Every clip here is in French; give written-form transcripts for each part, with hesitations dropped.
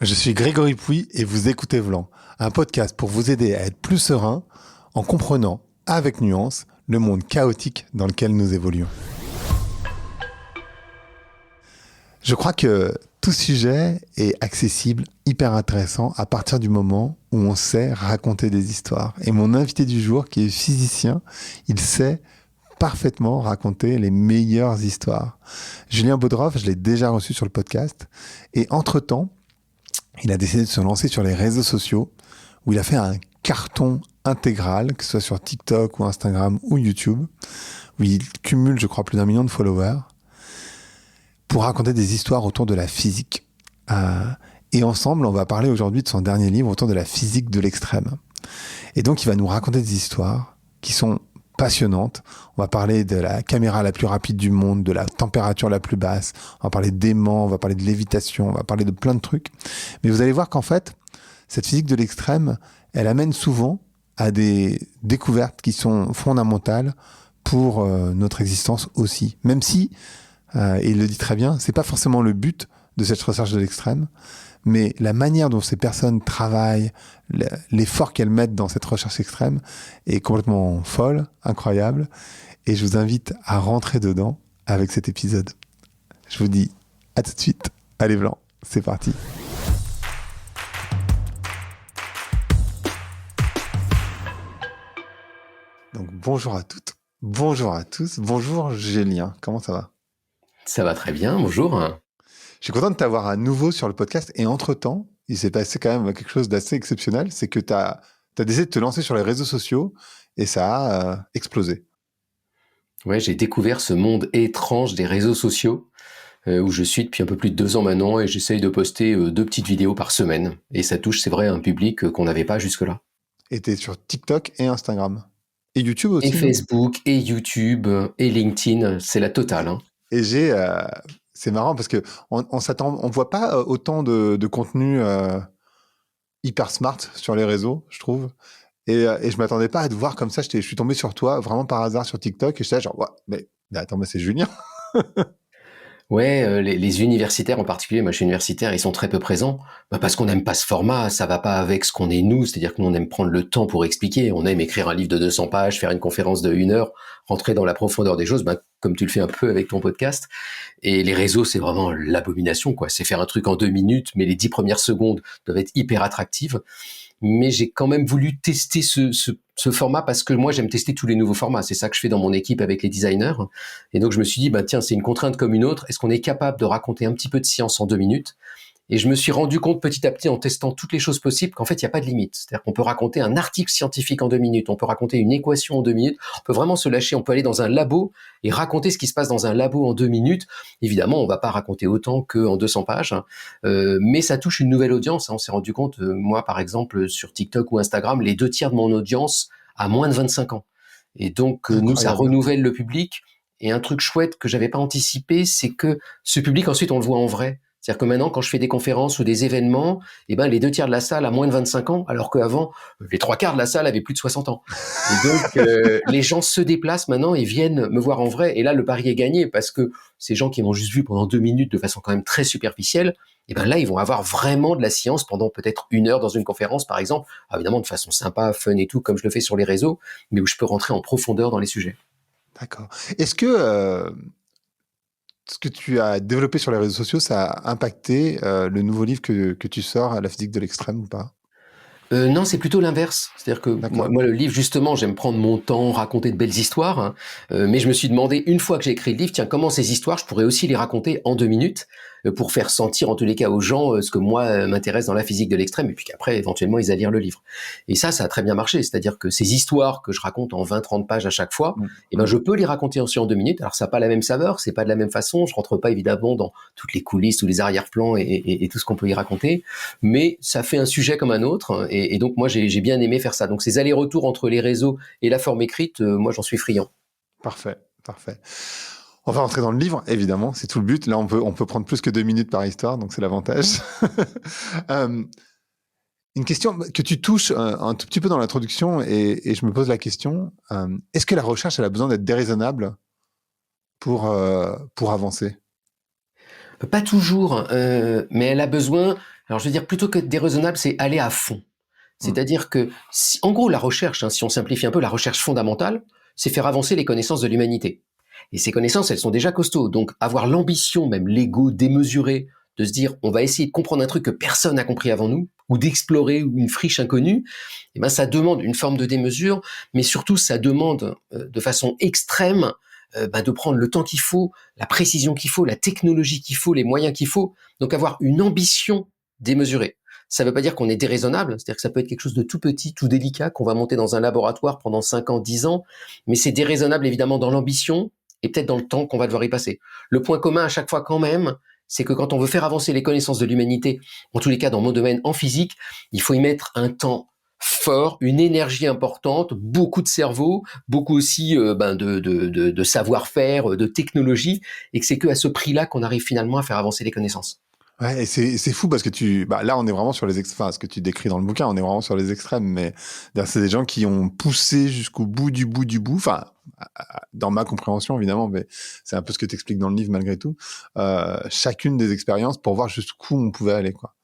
Je suis Grégory Pouy et vous écoutez Vlan, un podcast pour vous aider à être plus serein en comprenant, avec nuance, le monde chaotique dans lequel nous évoluons. Je crois que tout sujet est accessible, hyper intéressant à partir du moment où on sait raconter des histoires. Et mon invité du jour, qui est physicien, il sait parfaitement raconter les meilleures histoires. Julien Baudroff, je l'ai déjà reçu sur le podcast. Et entre-temps, il a décidé de se lancer sur les réseaux sociaux où il a fait un carton intégral, que ce soit sur TikTok ou Instagram ou YouTube, où il cumule, je crois, plus d'1 million de followers pour raconter des histoires autour de la physique. Et ensemble, on va parler aujourd'hui de son dernier livre autour de la physique de l'extrême. Et donc, il va nous raconter des histoires qui sont passionnantes. On va parler de la caméra la plus rapide du monde, de la température la plus basse, on va parler d'aimant, on va parler de lévitation, on va parler de plein de trucs. Mais vous allez voir qu'en fait, cette physique de l'extrême, elle amène souvent à des découvertes qui sont fondamentales pour notre existence aussi. Même si, et il le dit très bien, c'est pas forcément le but de cette recherche de l'extrême, mais la manière dont ces personnes travaillent, l'effort qu'elles mettent dans cette recherche extrême est complètement folle, incroyable. Et je vous invite à rentrer dedans avec cet épisode. Je vous dis à tout de suite. Allez Blanc, c'est parti. Donc bonjour à toutes, bonjour à tous, bonjour Julien, comment ça va? Ça va très bien, bonjour. Je suis content de t'avoir à nouveau sur le podcast et entre-temps, il s'est passé quand même quelque chose d'assez exceptionnel, c'est que tu as décidé de te lancer sur les réseaux sociaux et ça a explosé. Ouais, j'ai découvert ce monde étrange des réseaux sociaux où je suis depuis un peu plus de 2 ans maintenant et j'essaye de poster 2 petites vidéos par semaine. Et ça touche, c'est vrai, un public qu'on n'avait pas jusque-là. Et tu es sur TikTok et Instagram. Et YouTube Et aussi, non? Facebook, et YouTube, et LinkedIn, c'est la totale, hein. Et c'est marrant parce que on s'attend, on voit pas autant de contenu hyper smart sur les réseaux, je trouve. Et je m'attendais pas à te voir comme ça. Je suis tombé sur toi vraiment par hasard sur TikTok et j'étais là genre, ouais, mais attends, mais c'est Julien. Ouais, les universitaires en particulier, moi je suis universitaire, ils sont très peu présents, parce qu'on n'aime pas ce format, ça va pas avec ce qu'on est nous, c'est-à-dire que nous on aime prendre le temps pour expliquer, on aime écrire un livre de 200 pages, faire une conférence de 1 heure, rentrer dans la profondeur des choses, comme tu le fais un peu avec ton podcast. Et les réseaux, c'est vraiment l'abomination, quoi. C'est faire un truc en 2 minutes, mais les 10 premières secondes doivent être hyper attractives. Mais j'ai quand même voulu tester ce format parce que moi, j'aime tester tous les nouveaux formats. C'est ça que je fais dans mon équipe avec les designers. Et donc, je me suis dit, tiens, c'est une contrainte comme une autre. Est-ce qu'on est capable de raconter un petit peu de science en 2 minutes? Et je me suis rendu compte petit à petit en testant toutes les choses possibles qu'en fait, il n'y a pas de limite. C'est-à-dire qu'on peut raconter un article scientifique en 2 minutes, on peut raconter une équation en 2 minutes, on peut vraiment se lâcher, on peut aller dans un labo et raconter ce qui se passe dans un labo en 2 minutes. Évidemment, on va pas raconter autant qu'en 200 pages, hein. Mais ça touche une nouvelle audience, hein. On s'est rendu compte, moi par exemple, sur TikTok ou Instagram, les 2 tiers de mon audience a moins de 25 ans. Et donc, nous, ça Incroyable. renouvelle le public. Et un truc chouette que j'avais pas anticipé, c'est que ce public, ensuite, on le voit en vrai. C'est-à-dire que maintenant, quand je fais des conférences ou des événements, les 2 tiers de la salle a moins de 25 ans, alors qu'avant, les 3 quarts de la salle avaient plus de 60 ans. Et donc, les gens se déplacent maintenant et viennent me voir en vrai. Et là, le pari est gagné parce que ces gens qui m'ont juste vu pendant 2 minutes de façon quand même très superficielle, là, ils vont avoir vraiment de la science pendant peut-être 1 heure dans une conférence, par exemple. Alors, évidemment, de façon sympa, fun et tout, comme je le fais sur les réseaux, mais où je peux rentrer en profondeur dans les sujets. D'accord. Est-ce que ce que tu as développé sur les réseaux sociaux, ça a impacté le nouveau livre que tu sors, à La physique de l'extrême ou pas? Non, c'est plutôt l'inverse. C'est-à-dire que moi, D'accord. moi, le livre, justement, j'aime prendre mon temps, raconter de belles histoires, hein. Mais je me suis demandé, une fois que j'ai écrit le livre, tiens, comment ces histoires, je pourrais aussi les raconter en 2 minutes pour faire sentir, en tous les cas, aux gens ce que moi m'intéresse dans la physique de l'extrême, et puis qu'après, éventuellement, ils aient à lire le livre. Et ça a très bien marché. C'est-à-dire que ces histoires que je raconte en 20-30 pages à chaque fois, Mm, mm. je peux les raconter aussi en 2 minutes. Alors, ça n'a pas la même saveur, c'est pas de la même façon. Je rentre pas évidemment dans toutes les coulisses, tous les arrière-plans et tout ce qu'on peut y raconter, mais ça fait un sujet comme un autre. Et donc, moi, j'ai bien aimé faire ça. Donc, ces allers-retours entre les réseaux et la forme écrite, moi, j'en suis friand. Parfait, parfait. On va rentrer dans le livre, évidemment, c'est tout le but. Là, on peut prendre plus que 2 minutes par histoire, donc c'est l'avantage. Euh, une question que tu touches un tout petit peu dans l'introduction, et je me pose la question, est-ce que la recherche, elle a besoin d'être déraisonnable pour avancer? Pas toujours, mais elle a besoin. Alors je veux dire, plutôt que d'être déraisonnable, c'est aller à fond. Mm. C'est-à-dire que, en gros, la recherche, hein, si on simplifie un peu, la recherche fondamentale, c'est faire avancer les connaissances de l'humanité. Et ces connaissances, elles sont déjà costauds. Donc avoir l'ambition, même l'ego démesuré, de se dire on va essayer de comprendre un truc que personne n'a compris avant nous, ou d'explorer une friche inconnue, eh ben ça demande une forme de démesure, mais surtout ça demande de façon extrême de prendre le temps qu'il faut, la précision qu'il faut, la technologie qu'il faut, les moyens qu'il faut. Donc avoir une ambition démesurée. Ça ne veut pas dire qu'on est déraisonnable, c'est-à-dire que ça peut être quelque chose de tout petit, tout délicat, qu'on va monter dans un laboratoire pendant 5 ans, 10 ans, mais c'est déraisonnable évidemment dans l'ambition et peut-être dans le temps qu'on va devoir y passer. Le point commun à chaque fois quand même, c'est que quand on veut faire avancer les connaissances de l'humanité, en tous les cas dans mon domaine en physique, il faut y mettre un temps fort, une énergie importante, beaucoup de cerveau, beaucoup aussi de savoir-faire, de technologie, et que c'est que à ce prix-là qu'on arrive finalement à faire avancer les connaissances. Ouais, et c'est fou parce que là, on est vraiment sur enfin, ce que tu décris dans le bouquin, on est vraiment sur les extrêmes, mais d'ailleurs, c'est des gens qui ont poussé jusqu'au bout du bout du bout, enfin, dans ma compréhension, évidemment, mais c'est un peu ce que tu expliques dans le livre, malgré tout, chacune des expériences pour voir jusqu'où on pouvait aller, quoi.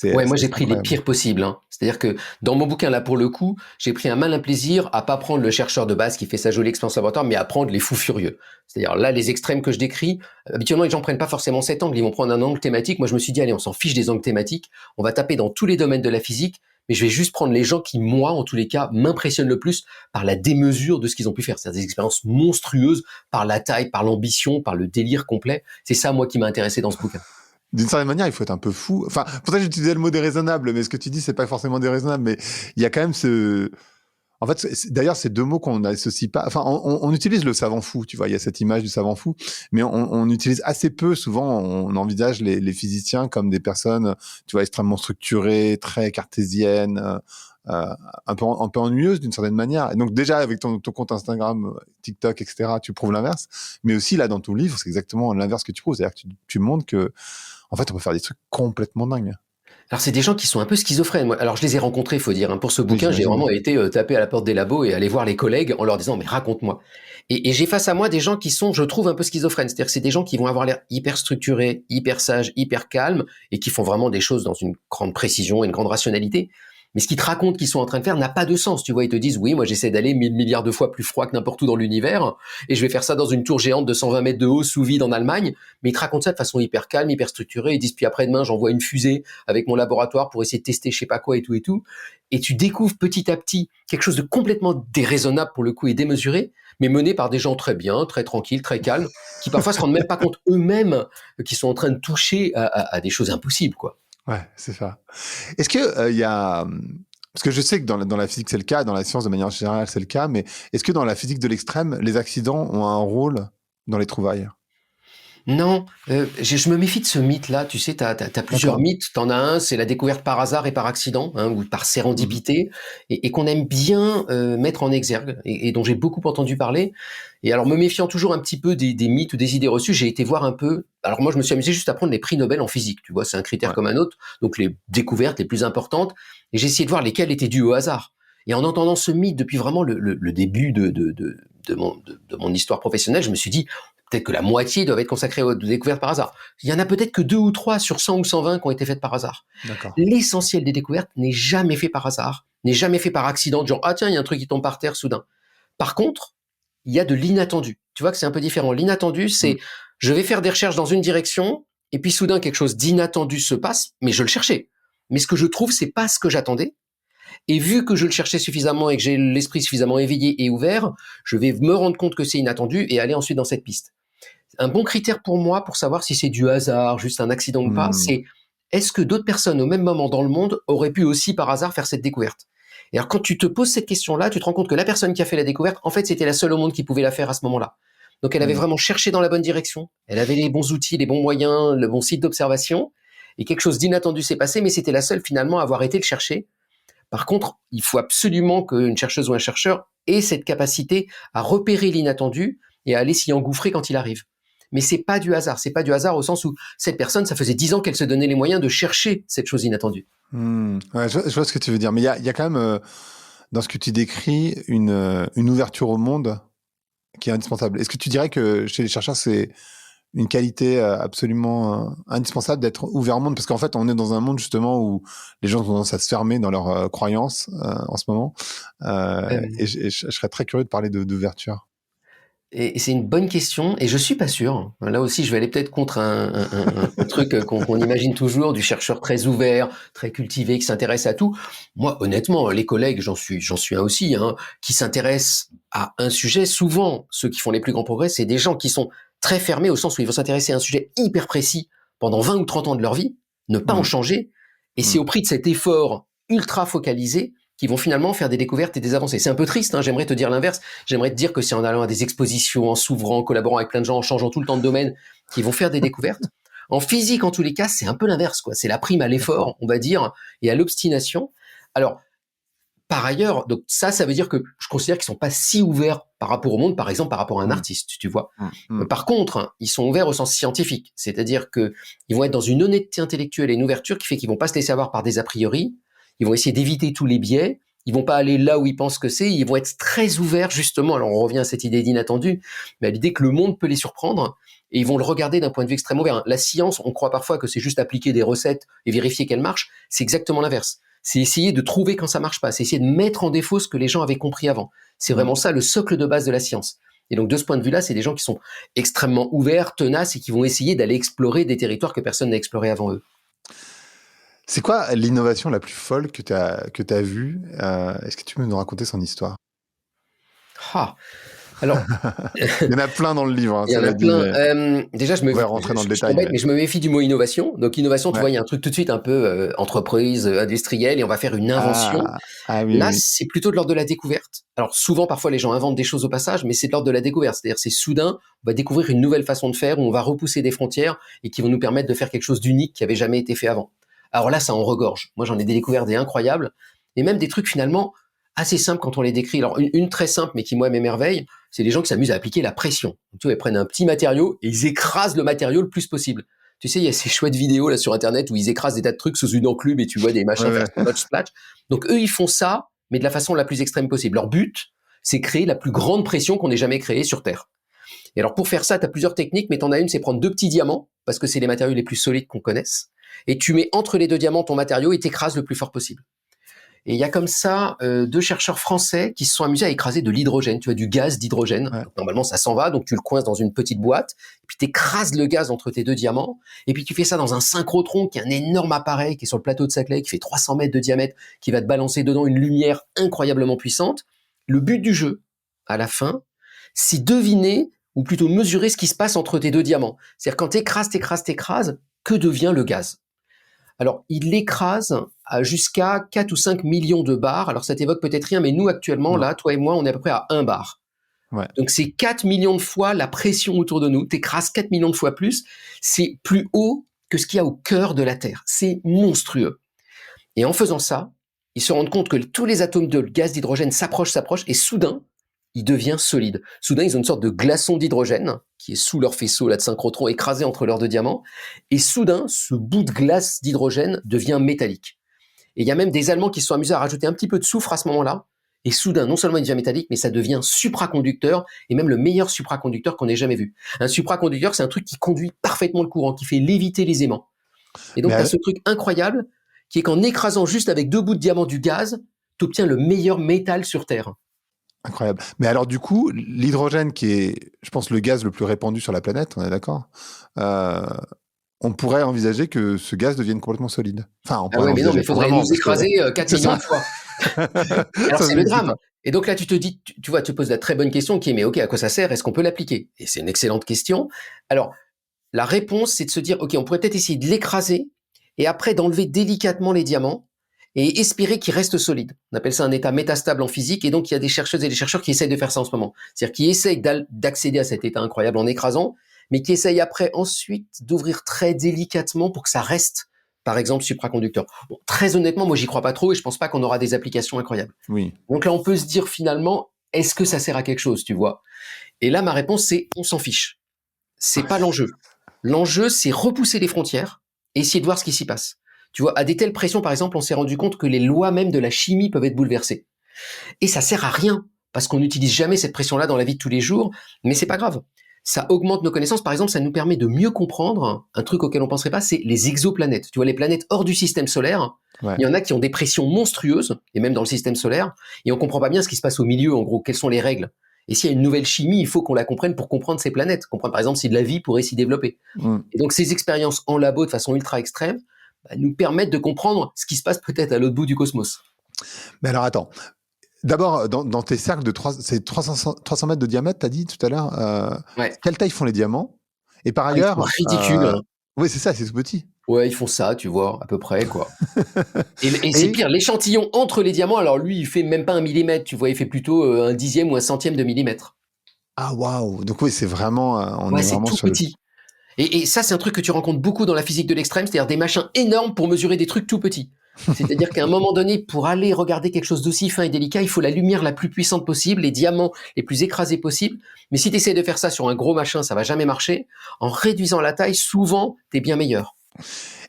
Ouais, moi C'est j'ai pris les incroyable. pires possibles. Hein. C'est-à-dire que dans mon bouquin là pour le coup, j'ai pris un malin plaisir à pas prendre le chercheur de base qui fait sa jolie expérience laboratoire, mais à prendre les fous furieux. C'est-à-dire là les extrêmes que je décris, habituellement les gens prennent pas forcément cet angle, ils vont prendre un angle thématique. Moi je me suis dit allez on s'en fiche des angles thématiques, on va taper dans tous les domaines de la physique, mais je vais juste prendre les gens qui moi en tous les cas m'impressionnent le plus par la démesure de ce qu'ils ont pu faire. C'est-à-dire des expériences monstrueuses par la taille, par l'ambition, par le délire complet. C'est ça moi qui m'a intéressé dans ce bouquin. D'une certaine manière, il faut être un peu fou. Enfin, pour ça, j'utilisais le mot déraisonnable, mais ce que tu dis, c'est pas forcément déraisonnable, mais il y a quand même en fait, d'ailleurs, ces deux mots qu'on n'associe pas. Enfin, on utilise le savant fou, tu vois. Il y a cette image du savant fou, mais on utilise assez peu. Souvent, on envisage les physiciens comme des personnes, tu vois, extrêmement structurées, très cartésiennes, un peu ennuyeuses d'une certaine manière. Et donc déjà, avec ton compte Instagram, TikTok, etc., tu prouves l'inverse. Mais aussi là, dans ton livre, c'est exactement l'inverse que tu prouves. C'est-à-dire que tu montres que, en fait, on peut faire des trucs complètement dingues. Alors c'est des gens qui sont un peu schizophrènes. Moi, alors je les ai rencontrés, il faut dire. Hein. Pour ce Oui, bouquin, j'ai j'imagine. vraiment été taper à la porte des labos et aller voir les collègues en leur disant mais raconte-moi. Et j'ai face à moi des gens qui sont, je trouve, un peu schizophrènes. C'est-à-dire que c'est des gens qui vont avoir l'air hyper structurés, hyper sages, hyper calmes et qui font vraiment des choses dans une grande précision et une grande rationalité. Mais ce qu'ils te racontent qu'ils sont en train de faire n'a pas de sens. Tu vois, ils te disent oui, moi j'essaie d'aller 1000 milliards de fois plus froid que n'importe où dans l'univers et je vais faire ça dans une tour géante de 120 mètres de haut sous vide en Allemagne. Mais ils te racontent ça de façon hyper calme, hyper structurée. Ils disent puis après-demain j'envoie une fusée avec mon laboratoire pour essayer de tester je sais pas quoi et tout et tout. Et tu découvres petit à petit quelque chose de complètement déraisonnable pour le coup et démesuré, mais mené par des gens très bien, très tranquilles, très calmes, qui parfois se rendent même pas compte eux-mêmes qu'ils sont en train de toucher à des choses impossibles, quoi. Ouais, c'est ça. Est-ce que il y a parce que je sais que dans la physique c'est le cas, dans la science de manière générale c'est le cas, mais est-ce que dans la physique de l'extrême, les accidents ont un rôle dans les trouvailles? Non, je me méfie de ce mythe-là. Tu sais, t'as plusieurs D'accord. mythes. T'en as un, c'est la découverte par hasard et par accident, hein, ou par Mhm. sérendipité, et qu'on aime bien mettre en exergue, et dont j'ai beaucoup entendu parler. Et alors, me méfiant toujours un petit peu des mythes ou des idées reçues, j'ai été voir un peu. Alors moi, je me suis amusé juste à prendre les prix Nobel en physique. Tu vois, c'est un critère Ouais. comme un autre. Donc les découvertes les plus importantes, et j'ai essayé de voir lesquelles étaient dues au hasard. Et en entendant ce mythe depuis vraiment le début de mon histoire professionnelle, je me suis dit, peut-être que la moitié doivent être consacrées aux découvertes par hasard. Il y en a peut-être que 2 ou 3 sur 100 ou 120 qui ont été faites par hasard. D'accord. L'essentiel des découvertes n'est jamais fait par hasard, n'est jamais fait par accident, de genre ah tiens, il y a un truc qui tombe par terre soudain. Par contre, il y a de l'inattendu. Tu vois que c'est un peu différent. L'inattendu, Mm. c'est je vais faire des recherches dans une direction et puis soudain quelque chose d'inattendu se passe, mais je le cherchais. Mais ce que je trouve, c'est pas ce que j'attendais. Et vu que je le cherchais suffisamment et que j'ai l'esprit suffisamment éveillé et ouvert, je vais me rendre compte que c'est inattendu et aller ensuite dans cette piste. Un bon critère pour moi pour savoir si c'est du hasard, juste un accident ou pas, Mm. c'est est-ce que d'autres personnes au même moment dans le monde auraient pu aussi par hasard faire cette découverte. Et alors quand tu te poses cette question-là, tu te rends compte que la personne qui a fait la découverte, en fait, c'était la seule au monde qui pouvait la faire à ce moment-là. Donc elle avait Mm. vraiment cherché dans la bonne direction, elle avait les bons outils, les bons moyens, le bon site d'observation, et quelque chose d'inattendu s'est passé, mais c'était la seule finalement à avoir été le chercher. Par contre, il faut absolument qu'une chercheuse ou un chercheur ait cette capacité à repérer l'inattendu et à aller s'y engouffrer quand il arrive. Mais c'est pas du hasard. C'est pas du hasard au sens où cette personne, ça faisait 10 ans qu'elle se donnait les moyens de chercher cette chose inattendue. Mm. Ouais, je vois ce que tu veux dire, mais il y a quand même dans ce que tu décris une ouverture au monde qui est indispensable. Est-ce que tu dirais que chez les chercheurs, c'est une qualité absolument indispensable d'être ouvert au monde, parce qu'en fait, on est dans un monde justement où les gens ont tendance à se fermer dans leurs croyances en ce moment. Et je serais très curieux de parler d'ouverture. Et c'est une bonne question, et je suis pas sûr. Là aussi, je vais aller peut-être contre un truc qu'on imagine toujours, du chercheur très ouvert, très cultivé, qui s'intéresse à tout. Moi, honnêtement, les collègues, j'en suis un aussi, hein, qui s'intéressent à un sujet. Souvent, ceux qui font les plus grands progrès, c'est des gens qui sont très fermés, au sens où ils vont s'intéresser à un sujet hyper précis pendant 20 ou 30 ans de leur vie, ne pas en changer, et c'est au prix de cet effort ultra focalisé qui vont finalement faire des découvertes et des avancées. C'est un peu triste, hein, j'aimerais te dire l'inverse. J'aimerais te dire que c'est en allant à des expositions, en s'ouvrant, en collaborant avec plein de gens, en changeant tout le temps de domaine, qu'ils vont faire des découvertes. En physique, en tous les cas, c'est un peu l'inverse, quoi. C'est la prime à l'effort, on va dire, et à l'obstination. Alors, par ailleurs, donc ça veut dire que je considère qu'ils sont pas si ouverts par rapport au monde, par exemple, par rapport à un artiste, tu vois. Par contre, ils sont ouverts au sens scientifique. C'est-à-dire que ils vont être dans une honnêteté intellectuelle et une ouverture qui fait qu'ils vont pas se laisser avoir par des a priori. Ils vont essayer d'éviter tous les biais. Ils vont pas aller là où ils pensent que c'est. Ils vont être très ouverts, justement. Alors, on revient à cette idée d'inattendu, mais à l'idée que le monde peut les surprendre. Et ils vont le regarder d'un point de vue extrêmement ouvert. La science, on croit parfois que c'est juste appliquer des recettes et vérifier qu'elles marchent. C'est exactement l'inverse. C'est essayer de trouver quand ça marche pas. C'est essayer de mettre en défaut ce que les gens avaient compris avant. C'est vraiment ça le socle de base de la science. Et donc, de ce point de vue-là, c'est des gens qui sont extrêmement ouverts, tenaces et qui vont essayer d'aller explorer des territoires que personne n'a explorés avant eux. C'est quoi l'innovation la plus folle que tu as vue Est-ce que tu peux nous raconter son histoire? Alors, il y en a plein dans le livre. Hein, il y en a plein. Déjà, je me mais je me méfie du mot innovation. Donc, innovation, tu vois, il y a un truc tout de suite un peu entreprise, industrielle, et on va faire une invention. Là, c'est plutôt de l'ordre de la découverte. Alors, souvent, parfois, les gens inventent des choses au passage, mais c'est de l'ordre de la découverte. C'est-à-dire, c'est soudain, on va découvrir une nouvelle façon de faire, où on va repousser des frontières et qui vont nous permettre de faire quelque chose d'unique qui avait jamais été fait avant. Alors là, ça en regorge. Moi, j'en ai découvert des incroyables, et même des trucs finalement assez simples quand on les décrit. Alors, une très simple, mais qui, moi, m'émerveille, c'est les gens qui s'amusent à appliquer la pression. Donc, tu vois, ils prennent un petit matériau et ils écrasent le matériau le plus possible. Tu sais, il y a ces chouettes vidéos là sur Internet où ils écrasent des tas de trucs sous une enclume et tu vois des machins faire splash. Donc, eux, ils font ça, mais de la façon la plus extrême possible. Leur but, c'est créer la plus grande pression qu'on ait jamais créée sur Terre. Et alors, pour faire ça, tu as plusieurs techniques, mais t'en as une, c'est prendre 2 petits diamants, parce que c'est les matériaux les plus solides qu'on connaisse. Et tu mets entre les 2 diamants ton matériau et t'écrases le plus fort possible. Et il y a comme ça 2 chercheurs français qui se sont amusés à écraser de l'hydrogène, tu vois, du gaz d'hydrogène. Donc, normalement, ça s'en va, donc tu le coinces dans une petite boîte, et puis t'écrases le gaz entre tes 2 diamants, et puis tu fais ça dans un synchrotron, qui est un énorme appareil qui est sur le plateau de Saclay, qui fait 300 mètres de diamètre, qui va te balancer dedans une lumière incroyablement puissante. Le but du jeu, à la fin, c'est deviner, ou plutôt mesurer ce qui se passe entre tes 2 diamants. C'est-à-dire quand t'écrases, que devient le gaz? Alors, il l'écrase à jusqu'à 4 ou 5 millions de bars. Alors, ça t'évoque peut-être rien, mais nous, actuellement, là, toi et moi, on est à peu près à 1 bar. Donc, c'est 4 millions de fois la pression autour de nous. T'écrases 4 millions de fois plus. C'est plus haut que ce qu'il y a au cœur de la Terre. C'est monstrueux. Et en faisant ça, ils se rendent compte que tous les atomes de gaz d'hydrogène s'approchent, et soudain, il devient solide. Soudain, ils ont une sorte de glaçon d'hydrogène qui est sous leur faisceau là, de synchrotron écrasé entre leurs 2 diamants. Et soudain, ce bout de glace d'hydrogène devient métallique. Et il y a même des Allemands qui se sont amusés à rajouter un petit peu de soufre à ce moment-là. Et soudain, non seulement il devient métallique, mais ça devient supraconducteur, et même le meilleur supraconducteur qu'on ait jamais vu. Un supraconducteur, c'est un truc qui conduit parfaitement le courant, qui fait léviter les aimants. Et donc, tu as ce truc incroyable qui est qu'en écrasant juste avec 2 bouts de diamant du gaz, tu obtiens le meilleur métal sur Terre. Incroyable. Mais alors, du coup, l'hydrogène, qui est, je pense, le gaz le plus répandu sur la planète, on est d'accord, on pourrait envisager que ce gaz devienne complètement solide. Enfin, on pourrait mais non, mais il faudrait nous écraser 4 millions de fois. Alors, c'est le drame. Et donc là, tu te dis, tu vois, tu poses la très bonne question qui est, mais ok, à quoi ça sert? Est-ce qu'on peut l'appliquer? Et c'est une excellente question. Alors, la réponse, c'est de se dire, ok, on pourrait peut-être essayer de l'écraser et après d'enlever délicatement les diamants et espérer qu'il reste solide. On appelle ça un état métastable en physique, et donc il y a des chercheuses et des chercheurs qui essayent de faire ça en ce moment. C'est-à-dire qui essayent d'accéder à cet état incroyable en écrasant, mais qui essayent après ensuite d'ouvrir très délicatement pour que ça reste, par exemple, supraconducteur. Bon, très honnêtement, moi j'y crois pas trop et je pense pas qu'on aura des applications incroyables. Oui. Donc là, on peut se dire finalement, est-ce que ça sert à quelque chose, tu vois? Et là, ma réponse, c'est on s'en fiche. C'est pas l'enjeu. L'enjeu, c'est repousser les frontières et essayer de voir ce qui s'y passe. Tu vois, à des telles pressions, par exemple, on s'est rendu compte que les lois même de la chimie peuvent être bouleversées. Et ça sert à rien, parce qu'on n'utilise jamais cette pression-là dans la vie de tous les jours, mais c'est pas grave. ça augmente nos connaissances. Par exemple, ça nous permet de mieux comprendre un truc auquel on penserait pas, c'est les exoplanètes. Tu vois, les planètes hors du système solaire, Ouais. il y en a qui ont des pressions monstrueuses, et même dans le système solaire, et on comprend pas bien ce qui se passe au milieu, en gros, quelles sont les règles. Et s'il y a une nouvelle chimie, il faut qu'on la comprenne pour comprendre ces planètes, comprendre par exemple si de la vie pourrait s'y développer. Et donc ces expériences en labo de façon ultra extrême nous permettent de comprendre ce qui se passe peut-être à l'autre bout du cosmos. Mais alors attends, d'abord dans tes cercles de 300 mètres de diamètre, t'as dit tout à l'heure, Ouais. quelle taille font les diamants? Et par Ils sont ailleurs, ridicules. oui c'est ça, c'est tout petit. Ouais, ils font ça, tu vois, à peu près, quoi. Et c'est Et pire, l'échantillon entre les diamants, alors lui, il fait même pas 1 millimètre, tu vois, il fait plutôt un dixième ou un centième de millimètre. ah waouh, donc oui c'est vraiment, on Ouais, est c'est vraiment tout sur le. petit. Et ça, c'est un truc que tu rencontres beaucoup dans la physique de l'extrême, c'est-à-dire des machins énormes pour mesurer des trucs tout petits. C'est-à-dire qu'à un moment donné, pour aller regarder quelque chose d'aussi fin et délicat, il faut la lumière la plus puissante possible, les diamants les plus écrasés possibles. Mais si tu essaies de faire ça sur un gros machin, ça va jamais marcher. En réduisant la taille, souvent, t'es bien meilleur.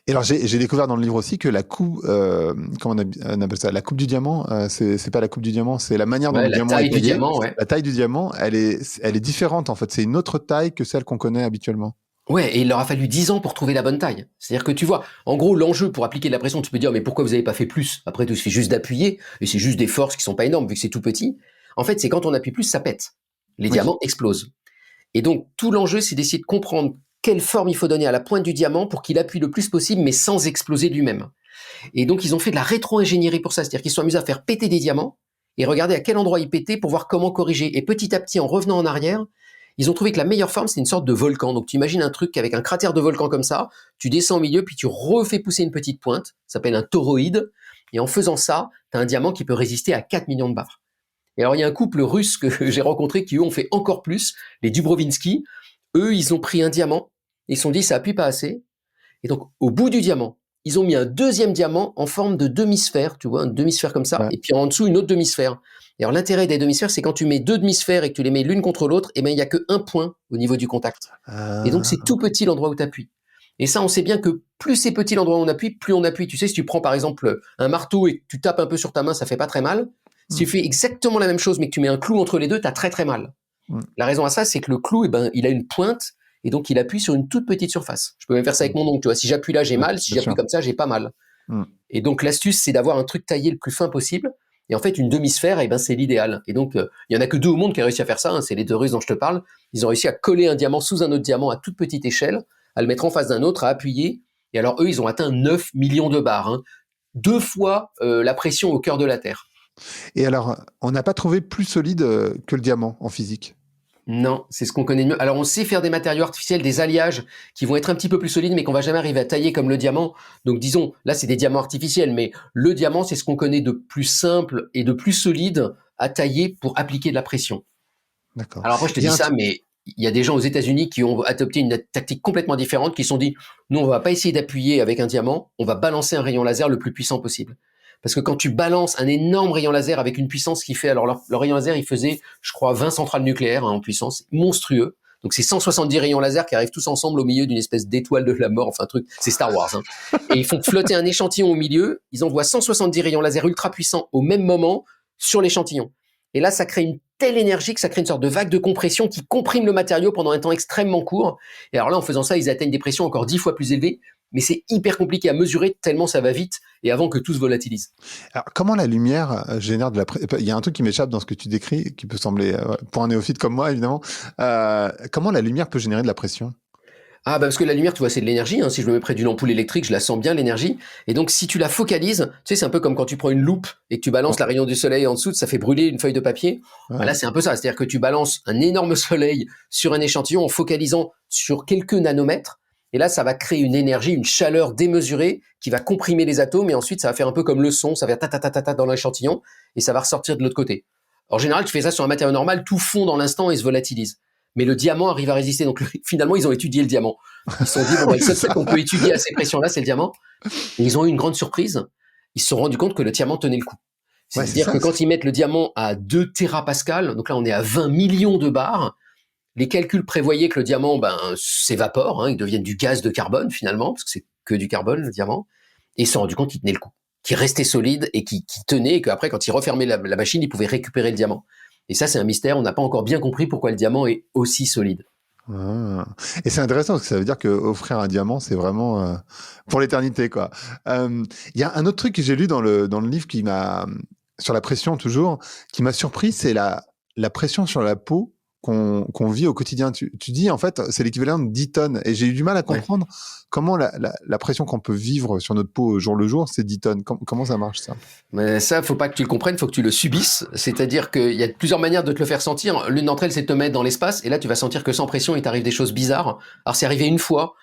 Et alors j'ai découvert dans le livre aussi que la coupe, comment on appelle ça, la coupe du diamant, c'est pas la coupe du diamant, c'est la manière dont Ouais, le la diamant est taille du taillé. diamant, ouais. La taille du diamant, elle est différente en fait. C'est une autre taille que celle qu'on connaît habituellement. Ouais, et il leur a fallu 10 ans pour trouver la bonne taille. C'est-à-dire que tu vois, en gros, l'enjeu pour appliquer de la pression, tu peux dire, mais pourquoi vous avez pas fait plus? Après tout, il suffit juste d'appuyer, et c'est juste des forces qui sont pas énormes, vu que c'est tout petit. En fait, c'est quand on appuie plus, ça pète. Les Oui. diamants explosent. Et donc, tout l'enjeu, c'est d'essayer de comprendre quelle forme il faut donner à la pointe du diamant pour qu'il appuie le plus possible, mais sans exploser lui-même. Et donc, ils ont fait de la rétro-ingénierie pour ça. C'est-à-dire qu'ils sont amusés à faire péter des diamants, et regarder à quel endroit ils pétaient pour voir comment corriger. Et petit à petit, en revenant en arrière, ils ont trouvé que la meilleure forme, c'est une sorte de volcan. Donc, tu imagines un truc avec un cratère de volcan comme ça, tu descends au milieu, puis tu refais pousser une petite pointe, ça s'appelle un toroïde, et en faisant ça, tu as un diamant qui peut résister à 4 millions de bars. Et alors, il y a un couple russe que j'ai rencontré qui, eux, ont fait encore plus, les Dubrovinsky. Eux, ils ont pris un diamant, ils se sont dit, ça appuie pas assez. Et donc, au bout du diamant, ils ont mis un deuxième diamant en forme de demi-sphère, tu vois, un demi-sphère comme ça, Ouais. et puis en dessous, une autre demi-sphère. Et alors, l'intérêt des demi-sphères, c'est quand tu mets deux demi-sphères et que tu les mets l'une contre l'autre, et ben, il y a que un point au niveau du contact. Et donc, c'est tout petit l'endroit où tu appuies. Et ça, on sait bien que plus c'est petit l'endroit où on appuie, plus on appuie. Tu sais, si tu prends par exemple un marteau et que tu tapes un peu sur ta main, ça fait pas très mal. Si tu fais exactement la même chose, mais que tu mets un clou entre les deux, t'as très très mal. La raison à ça, c'est que le clou, eh ben, il a une pointe, et donc il appuie sur une toute petite surface. Je peux même faire ça avec mon ongle, tu vois. Si j'appuie là, j'ai mal. Si Bien j'appuie sûr. comme ça, j'ai pas mal. Mm. Et donc l'astuce, c'est d'avoir un truc taillé le plus fin possible. Et en fait, une demi-sphère, eh ben, c'est l'idéal. Et donc, il y en a que 2 au monde qui ont réussi à faire ça. Hein, c'est les 2 Russes dont je te parle. Ils ont réussi à coller un diamant sous un autre diamant à toute petite échelle, à le mettre en face d'un autre, à appuyer. Et alors, eux, ils ont atteint 9 millions de bars. Hein. 2 fois la pression au cœur de la Terre. Et alors, on n'a pas trouvé plus solide que le diamant en physique. Non, c'est ce qu'on connaît mieux. Alors, on sait faire des matériaux artificiels, des alliages qui vont être un petit peu plus solides, mais qu'on va jamais arriver à tailler comme le diamant. Donc, disons, là, c'est des diamants artificiels, mais le diamant, c'est ce qu'on connaît de plus simple et de plus solide à tailler pour appliquer de la pression. D'accord. Alors après, je te dis ça, mais il y a des gens aux États-Unis qui ont adopté une tactique complètement différente, qui se sont dit, nous, on va pas essayer d'appuyer avec un diamant, on va balancer un rayon laser le plus puissant possible. Parce que quand tu balances un énorme rayon laser avec une puissance qui fait, alors leur rayon laser, il faisait, je crois, 20 centrales nucléaires en puissance, monstrueux. Donc c'est 170 rayons laser qui arrivent tous ensemble au milieu d'une espèce d'étoile de la mort, enfin un truc, c'est Star Wars. Hein. Et ils font flotter un échantillon au milieu, ils envoient 170 rayons laser ultra puissants au même moment sur l'échantillon. Et là, ça crée une telle énergie que ça crée une sorte de vague de compression qui comprime le matériau pendant un temps extrêmement court. Et alors là, en faisant ça, ils atteignent des pressions encore 10 fois plus élevées, mais c'est hyper compliqué à mesurer tellement ça va vite et avant que tout se volatilise. Alors, comment la lumière génère de la pression? Il y a un truc qui m'échappe dans ce que tu décris, qui peut sembler, pour un néophyte comme moi, évidemment. Comment la lumière peut générer de la pression? Ah bah parce que la lumière, tu vois, c'est de l'énergie. Hein. Si je me mets près d'une ampoule électrique, je la sens bien, l'énergie. Et donc, si tu la focalises, tu sais, c'est un peu comme quand tu prends une loupe et que tu balances la rayon du soleil en dessous, ça fait brûler une feuille de papier. Ouais. Bah là, c'est un peu ça. C'est-à-dire que tu balances un énorme soleil sur un échantillon en focalisant sur quelques nanomètres. Et là, ça va créer une énergie, une chaleur démesurée qui va comprimer les atomes. Et ensuite, ça va faire un peu comme le son. Ça va faire ta dans l'échantillon et ça va ressortir de l'autre côté. En général, tu fais ça sur un matériau normal, tout fond dans l'instant et se volatilise. Mais le diamant arrive à résister. Donc finalement, ils ont étudié le diamant. Ils se sont dit, bon, bah, le seul truc qu'on peut étudier à ces pressions-là, c'est le diamant. Et ils ont eu une grande surprise. Ils se sont rendus compte que le diamant tenait le coup. C'est-à-dire que quand ils mettent le diamant à 2 térapascales, donc là on est à 20 millions de bars, les calculs prévoyaient que le diamant s'évapore, hein, il devienne du gaz de carbone finalement, parce que c'est que du carbone le diamant. Et ils se sont rendus compte qu'il tenait le coup, qu'il restait solide et qu'il tenait, et qu'après quand ils refermaient la machine, ils pouvaient récupérer le diamant. Et ça, c'est un mystère. On n'a pas encore bien compris pourquoi le diamant est aussi solide. Ah. Et c'est intéressant parce que ça veut dire que offrir un diamant, c'est vraiment pour l'éternité, quoi. Il y a un autre truc que j'ai lu dans le livre qui m'a sur la pression toujours, qui m'a surpris, c'est la pression sur la peau qu'on vit au quotidien. Tu dis en fait, c'est l'équivalent de 10 tonnes. Et j'ai eu du mal à Ouais. comprendre comment la pression qu'on peut vivre sur notre peau au jour le jour, c'est 10 tonnes. Comment ça marche ça? Mais ça, faut pas que tu le comprennes, faut que tu le subisses. C'est-à-dire qu'il y a plusieurs manières de te le faire sentir. L'une d'entre elles, c'est de te mettre dans l'espace, et là, tu vas sentir que sans pression, il t'arrive des choses bizarres. Alors, c'est arrivé une fois,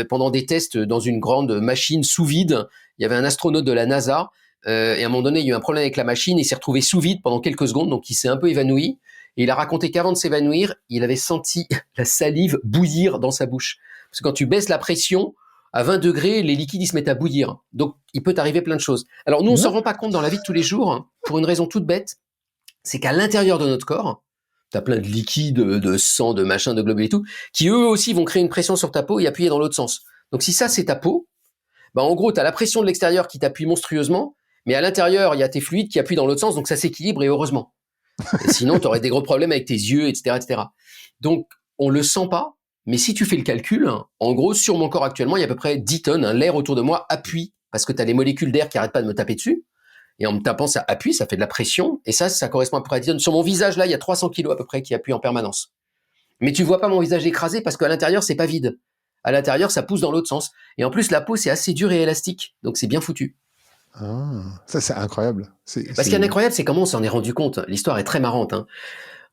pendant des tests dans une grande machine sous vide. Il y avait un astronaute de la NASA, et à un moment donné, il y a eu un problème avec la machine, il s'est retrouvé sous vide pendant quelques secondes, donc il s'est un peu évanoui. Et il a raconté qu'avant de s'évanouir, il avait senti la salive bouillir dans sa bouche. Parce que quand tu baisses la pression, à 20 degrés, les liquides ils se mettent à bouillir. Donc, il peut t'arriver plein de choses. Alors, nous, on s'en Ouais. rend pas compte dans la vie de tous les jours, hein, pour une raison toute bête, c'est qu'à l'intérieur de notre corps, tu as plein de liquides, de sang, de machin, de globules et tout, qui eux aussi vont créer une pression sur ta peau et appuyer dans l'autre sens. Donc, si ça, c'est ta peau, bah, en gros, tu as la pression de l'extérieur qui t'appuie monstrueusement, mais à l'intérieur, il y a tes fluides qui appuient dans l'autre sens, donc ça s'équilibre et heureusement. Et sinon, tu aurais des gros problèmes avec tes yeux, etc., etc. Donc, on le sent pas, mais si tu fais le calcul, en gros, sur mon corps actuellement, il y a à peu près 10 tonnes. L'air autour de moi appuie, parce que tu as les molécules d'air qui arrêtent pas de me taper dessus. Et en me tapant, ça appuie, ça fait de la pression. Et ça correspond à peu près à 10 tonnes. Sur mon visage, là, il y a 300 kilos à peu près qui appuient en permanence. Mais tu vois pas mon visage écrasé parce qu'à l'intérieur, c'est pas vide. À l'intérieur, ça pousse dans l'autre sens. Et en plus, la peau, c'est assez dur et élastique. Donc, c'est bien foutu. Ah, ça, c'est incroyable. Parce qu'il y a un incroyable, c'est comment on s'en est rendu compte. L'histoire est très marrante, hein.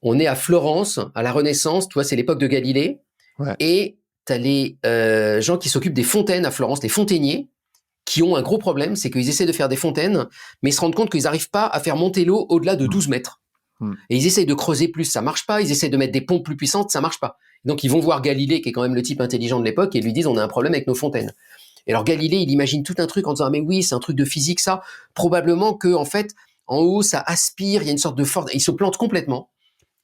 On est à Florence, à la Renaissance, tu vois, c'est l'époque de Galilée. Ouais. Et tu as les gens qui s'occupent des fontaines à Florence, les fontainiers, qui ont un gros problème, c'est qu'ils essaient de faire des fontaines, mais ils se rendent compte qu'ils n'arrivent pas à faire monter l'eau au-delà de Mm. 12 mètres. Mm. Et ils essayent de creuser plus, ça marche pas. Ils essayent de mettre des pompes plus puissantes, ça marche pas. Donc ils vont voir Galilée, qui est quand même le type intelligent de l'époque, et lui disent on a un problème avec nos fontaines. Et alors Galilée, il imagine tout un truc en disant ah, mais oui, c'est un truc de physique ça. Probablement que en fait, en haut, ça aspire, il y a une sorte de force. Il se plante complètement.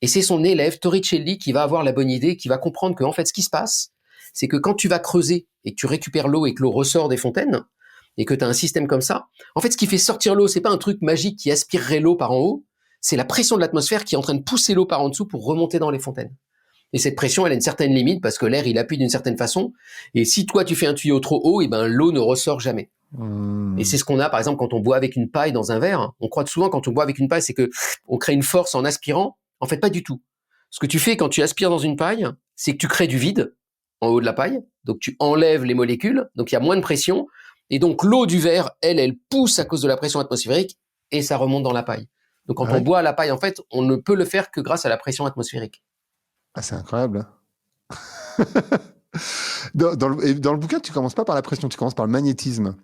Et c'est son élève Torricelli qui va avoir la bonne idée, qui va comprendre que en fait, ce qui se passe, c'est que quand tu vas creuser et que tu récupères l'eau et que l'eau ressort des fontaines, et que tu as un système comme ça, en fait, ce qui fait sortir l'eau, c'est pas un truc magique qui aspirerait l'eau par en haut, c'est la pression de l'atmosphère qui est en train de pousser l'eau par en dessous pour remonter dans les fontaines. Et cette pression, elle a une certaine limite parce que l'air, il appuie d'une certaine façon. Et si toi, tu fais un tuyau trop haut, et ben, l'eau ne ressort jamais. Et Mm. c'est ce qu'on a, par exemple, quand on boit avec une paille dans un verre. On croit souvent quand on boit avec une paille, c'est que on crée une force en aspirant. En fait, pas du tout. Ce que tu fais quand tu aspires dans une paille, c'est que tu crées du vide en haut de la paille. Donc, tu enlèves les molécules. Donc, il y a moins de pression. Et donc, l'eau du verre, elle pousse à cause de la pression atmosphérique et ça remonte dans la paille. Donc, quand Ah on ouais? boit à la paille, en fait, on ne peut le faire que grâce à la pression atmosphérique. Ah, c'est incroyable. Dans le bouquin, tu commences pas par la pression, tu commences par le magnétisme.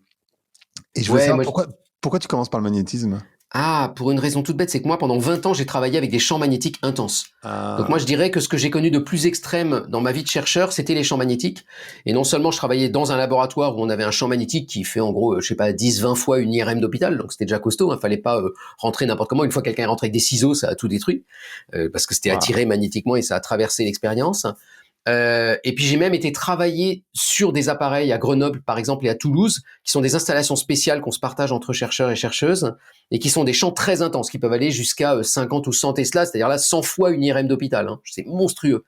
Et je veux Ouais, savoir moi, pourquoi tu commences par le magnétisme. ah, pour une raison toute bête, c'est que moi, pendant 20 ans, j'ai travaillé avec des champs magnétiques intenses. Donc moi, je Ah, dirais que ce que j'ai connu de plus extrême dans ma vie de chercheur, c'était les champs magnétiques. Et non seulement je travaillais dans un laboratoire où on avait un champ magnétique qui fait en gros, je sais pas, 10, 20 fois une IRM d'hôpital, donc c'était déjà costaud, hein, fallait pas rentrer n'importe comment. Une fois que quelqu'un est rentré avec des ciseaux, ça a tout détruit, parce que c'était waouh. attiré magnétiquement et ça a traversé l'expérience. Et puis j'ai même été travailler sur des appareils à Grenoble, par exemple, et à Toulouse, qui sont des installations spéciales qu'on se partage entre chercheurs et chercheuses, et qui sont des champs très intenses, qui peuvent aller jusqu'à 50 ou 100 Tesla, c'est-à-dire là 100 fois une IRM d'hôpital. Hein. C'est monstrueux.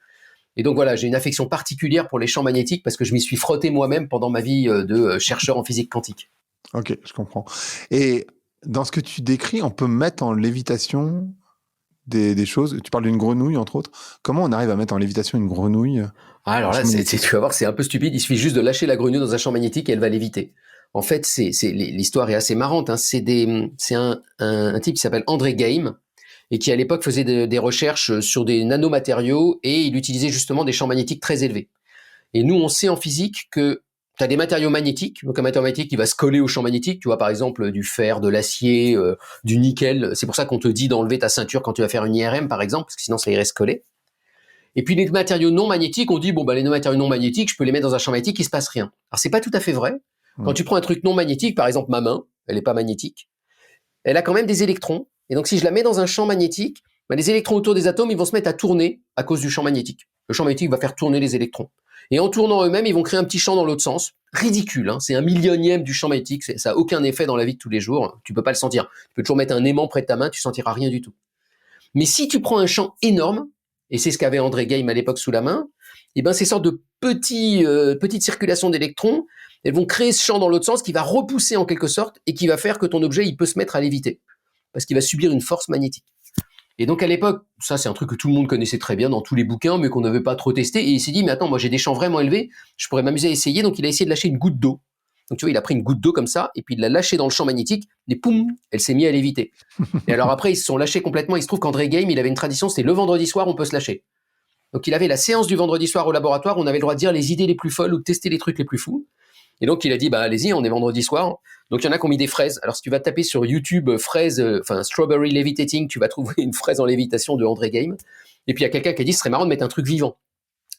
Et donc voilà, j'ai une affection particulière pour les champs magnétiques parce que je m'y suis frotté moi-même pendant ma vie de chercheur en physique quantique. Ok, je comprends. Et dans ce que tu décris, on peut mettre en lévitation des choses. Tu parles d'une grenouille, entre autres. Comment on arrive à mettre en lévitation une grenouille Ah, alors en là, champ magnétique? tu vas voir, c'est un peu stupide. Il suffit juste de lâcher la grenouille dans un champ magnétique et elle va léviter. En fait, l'histoire est assez marrante. Hein. C'est un type qui s'appelle André Geim et qui à l'époque faisait des recherches sur des nanomatériaux et il utilisait justement des champs magnétiques très élevés. Et nous, on sait en physique que tu as des matériaux magnétiques, donc un matériau magnétique qui va se coller au champ magnétique, tu vois par exemple du fer, de l'acier, du nickel. C'est pour ça qu'on te dit d'enlever ta ceinture quand tu vas faire une IRM par exemple, parce que sinon ça irait se coller. Et puis les matériaux non magnétiques, on dit bon bah les matériaux non magnétiques, je peux les mettre dans un champ magnétique, il se passe rien. Alors c'est pas tout à fait vrai. Quand Hmm. tu prends un truc non magnétique, par exemple ma main, elle est pas magnétique, elle a quand même des électrons. Et donc si je la mets dans un champ magnétique, bah, les électrons autour des atomes, ils vont se mettre à tourner à cause du champ magnétique. Le champ magnétique va faire tourner les électrons. Et en tournant eux-mêmes, ils vont créer un petit champ dans l'autre sens. Ridicule, hein, c'est un millionième du champ magnétique, ça a aucun effet dans la vie de tous les jours. Tu peux pas le sentir. Tu peux toujours mettre un aimant près de ta main, tu sentiras rien du tout. Mais si tu prends un champ énorme, et c'est ce qu'avait André Geim à l'époque sous la main, et ben ces sortes de petites circulations d'électrons, elles vont créer ce champ dans l'autre sens qui va repousser en quelque sorte et qui va faire que ton objet il peut se mettre à léviter parce qu'il va subir une force magnétique. Et donc à l'époque, ça c'est un truc que tout le monde connaissait très bien dans tous les bouquins, mais qu'on n'avait pas trop testé. Et il s'est dit, mais attends, moi j'ai des champs vraiment élevés, je pourrais m'amuser à essayer. Donc il a essayé de lâcher une goutte d'eau. Donc tu vois, il a pris une goutte d'eau comme ça, et puis il l'a lâchée dans le champ magnétique, et poum, elle s'est mise à léviter. Et alors après, ils se sont lâchés complètement. Il se trouve qu'André Game, il avait une tradition, c'était le vendredi soir, on peut se lâcher. Donc il avait la séance du vendredi soir au laboratoire, où on avait le droit de dire les idées les plus folles ou de tester les trucs les plus fous. Et donc il a dit, bah allez-y, on est vendredi soir. Donc il y en a qui ont mis des fraises. Alors si tu vas taper sur YouTube fraises, strawberry levitating, tu vas trouver une fraise en lévitation de André Game. Et puis il y a quelqu'un qui a dit, ce serait marrant de mettre un truc vivant.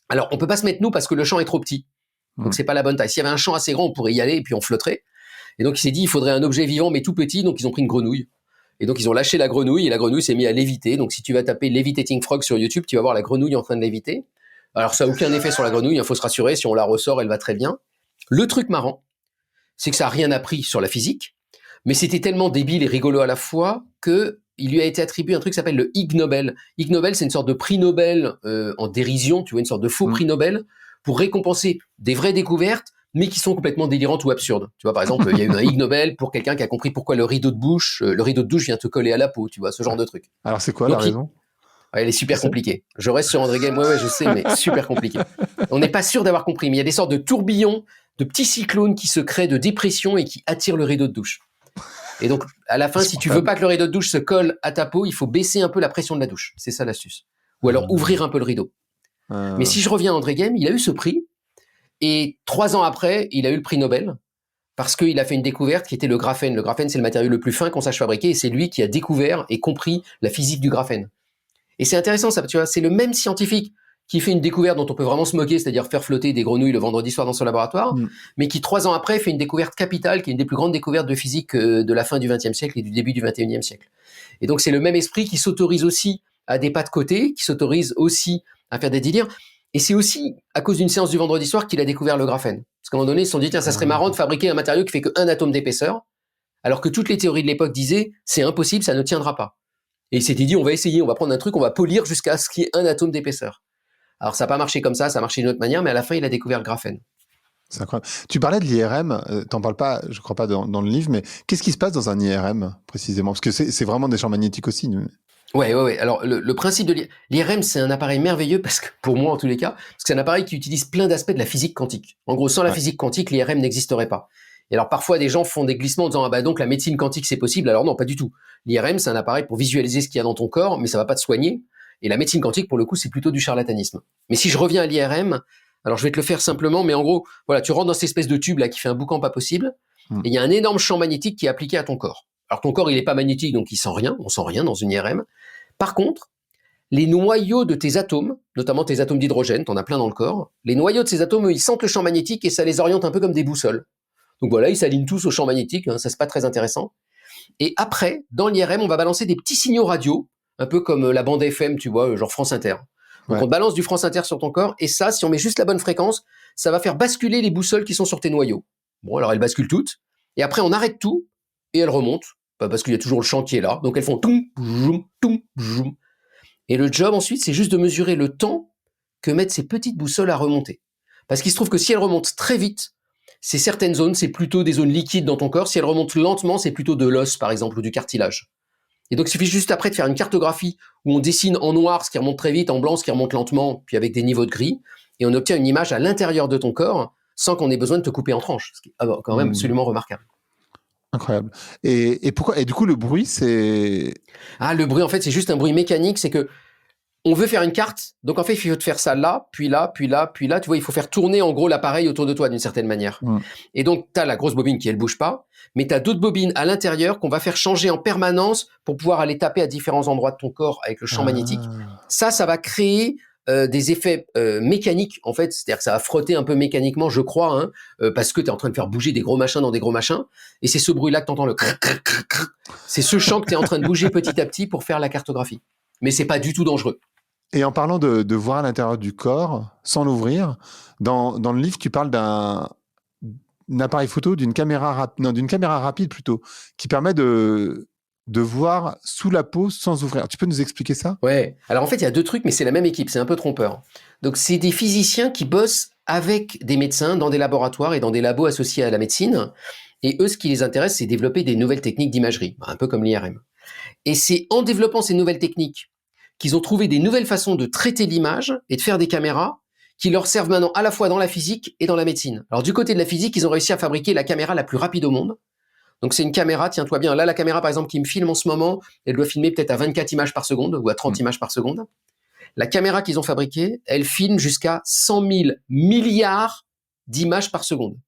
Alors on peut pas se mettre nous parce que le champ est trop petit. Donc c'est pas la bonne taille. S'il y avait un champ assez grand, on pourrait y aller et puis on flotterait. Et donc il s'est dit, il faudrait un objet vivant mais tout petit. Donc ils ont pris une grenouille. Et donc ils ont lâché la grenouille et la grenouille s'est mise à léviter. Donc si tu vas taper levitating frog sur YouTube, tu vas voir la grenouille en train de léviter. Alors ça a aucun effet sur la grenouille. Il faut se rassurer, si on la ressort, elle va très bien. Le truc marrant, c'est que ça n'a rien appris sur la physique, mais c'était tellement débile et rigolo à la fois qu'il lui a été attribué un truc qui s'appelle le Ig Nobel. Ig Nobel, c'est une sorte de prix Nobel en dérision, tu vois, une sorte de faux prix Nobel pour récompenser des vraies découvertes, mais qui sont complètement délirantes ou absurdes. Tu vois, par exemple, il y a eu un Ig Nobel pour quelqu'un qui a compris pourquoi le rideau de douche vient te coller à la peau, tu vois, ce genre de truc. Alors c'est quoi la raison? Elle est super compliquée. Je reste sur André Game, ouais, je sais, mais super compliqué. On n'est pas sûr d'avoir compris, mais il y a des sortes de tourbillons, de petits cyclones qui se créent de dépression et qui attirent le rideau de douche. Et donc, à la fin, si tu veux pas que le rideau de douche se colle à ta peau, il faut baisser un peu la pression de la douche. C'est ça l'astuce. Ou alors ouvrir un peu le rideau. Mais si je reviens à André Game, il a eu ce prix, et 3 ans après, il a eu le prix Nobel, parce qu'il a fait une découverte qui était le graphène. Le graphène, c'est le matériau le plus fin qu'on sache fabriquer, et c'est lui qui a découvert et compris la physique du graphène. Et c'est intéressant, ça, tu vois, c'est le même scientifique qui fait une découverte dont on peut vraiment se moquer, c'est-à-dire faire flotter des grenouilles le vendredi soir dans son laboratoire, mais qui 3 ans après fait une découverte capitale, qui est une des plus grandes découvertes de physique de la fin du XXe siècle et du début du XXIe siècle. Et donc c'est le même esprit qui s'autorise aussi à des pas de côté, qui s'autorise aussi à faire des délires. Et c'est aussi à cause d'une séance du vendredi soir qu'il a découvert le graphène. Parce qu'à un moment donné, ils se sont dit, tiens, ça serait marrant de fabriquer un matériau qui fait que 1 atome d'épaisseur, alors que toutes les théories de l'époque disaient, c'est impossible, ça ne tiendra pas. Et il s'était dit, on va essayer, on va prendre un truc, on va polir jusqu'à ce qu'il y ait 1 atome d'épaisseur. Alors ça n'a pas marché comme ça a marché d'une autre manière, mais à la fin, il a découvert le graphène. C'est incroyable. Tu parlais de l'IRM, t'en parles pas, je crois pas dans le livre, mais qu'est-ce qui se passe dans un IRM précisément? Parce que c'est vraiment des champs magnétiques aussi. Ouais. Alors le principe de l'IRM, c'est un appareil merveilleux parce que pour moi en tous les cas, parce que c'est un appareil qui utilise plein d'aspects de la physique quantique. En gros, sans la physique quantique, l'IRM n'existerait pas. Et alors parfois des gens font des glissements en disant, ah bah donc la médecine quantique c'est possible. Alors non, pas du tout. L'IRM, c'est un appareil pour visualiser ce qu'il y a dans ton corps, mais ça va pas te soigner. Et la médecine quantique, pour le coup, c'est plutôt du charlatanisme. Mais si je reviens à l'IRM, alors je vais te le faire simplement, mais en gros, voilà, tu rentres dans cette espèce de tube là qui fait un boucan pas possible, et il y a un énorme champ magnétique qui est appliqué à ton corps. Alors ton corps, il est pas magnétique, donc il sent rien, on sent rien dans une IRM. Par contre, les noyaux de tes atomes, notamment tes atomes d'hydrogène, t'en as plein dans le corps, les noyaux de ces atomes, eux, ils sentent le champ magnétique et ça les oriente un peu comme des boussoles. Donc voilà, ils s'alignent tous au champ magnétique, hein, ça c'est pas très intéressant. Et après, dans l'IRM, on va balancer des petits signaux radio, un peu comme la bande FM, tu vois, genre France Inter. Donc on balance du France Inter sur ton corps, et ça, si on met juste la bonne fréquence, ça va faire basculer les boussoles qui sont sur tes noyaux. Bon, alors elles basculent toutes, et après on arrête tout, et elles remontent, parce qu'il y a toujours le champ qui est là, donc elles font toum, zoom, toum, zoom. Et le job ensuite, c'est juste de mesurer le temps que mettent ces petites boussoles à remonter. Parce qu'il se trouve que si elles remontent très vite, c'est certaines zones, c'est plutôt des zones liquides dans ton corps. Si elles remontent lentement, c'est plutôt de l'os, par exemple, ou du cartilage. Et donc, il suffit juste après de faire une cartographie où on dessine en noir ce qui remonte très vite, en blanc ce qui remonte lentement, puis avec des niveaux de gris, et on obtient une image à l'intérieur de ton corps sans qu'on ait besoin de te couper en tranches, ce qui est quand même absolument remarquable. Incroyable. Et pourquoi? Et du coup, le bruit, c'est... Ah, le bruit, en fait, c'est juste un bruit mécanique, c'est que on veut faire une carte, donc en fait, il faut te faire ça là, puis là, puis là, puis là. Tu vois, il faut faire tourner en gros l'appareil autour de toi d'une certaine manière. Et donc, tu as la grosse bobine qui, elle, bouge pas, mais tu as d'autres bobines à l'intérieur qu'on va faire changer en permanence pour pouvoir aller taper à différents endroits de ton corps avec le champ magnétique. Ça va créer des effets mécaniques, en fait. C'est-à-dire que ça va frotter un peu mécaniquement, je crois, parce que tu es en train de faire bouger des gros machins dans des gros machins. Et c'est ce bruit-là que tu entends, le crrr, crrr, crrr, crrr. C'est ce champ que tu es en train de bouger petit à petit pour faire la cartographie. Mais c'est pas du tout dangereux. Et en parlant de voir à l'intérieur du corps, sans l'ouvrir, dans le livre, tu parles d'un appareil photo, d'une caméra rapide plutôt, qui permet de de voir sous la peau sans ouvrir. Tu peux nous expliquer ça? Ouais. Alors en fait, il y a deux trucs, mais c'est la même équipe, c'est un peu trompeur. Donc c'est des physiciens qui bossent avec des médecins dans des laboratoires et dans des labos associés à la médecine. Et eux, ce qui les intéresse, c'est développer des nouvelles techniques d'imagerie, un peu comme l'IRM. Et c'est en développant ces nouvelles techniques qu'ils ont trouvé des nouvelles façons de traiter l'image et de faire des caméras qui leur servent maintenant à la fois dans la physique et dans la médecine. Alors du côté de la physique, ils ont réussi à fabriquer la caméra la plus rapide au monde. Donc c'est une caméra, tiens-toi bien, là la caméra par exemple qui me filme en ce moment, elle doit filmer peut-être à 24 images par seconde ou à 30 images par seconde. La caméra qu'ils ont fabriquée, elle filme jusqu'à 100 000 milliards d'images par seconde.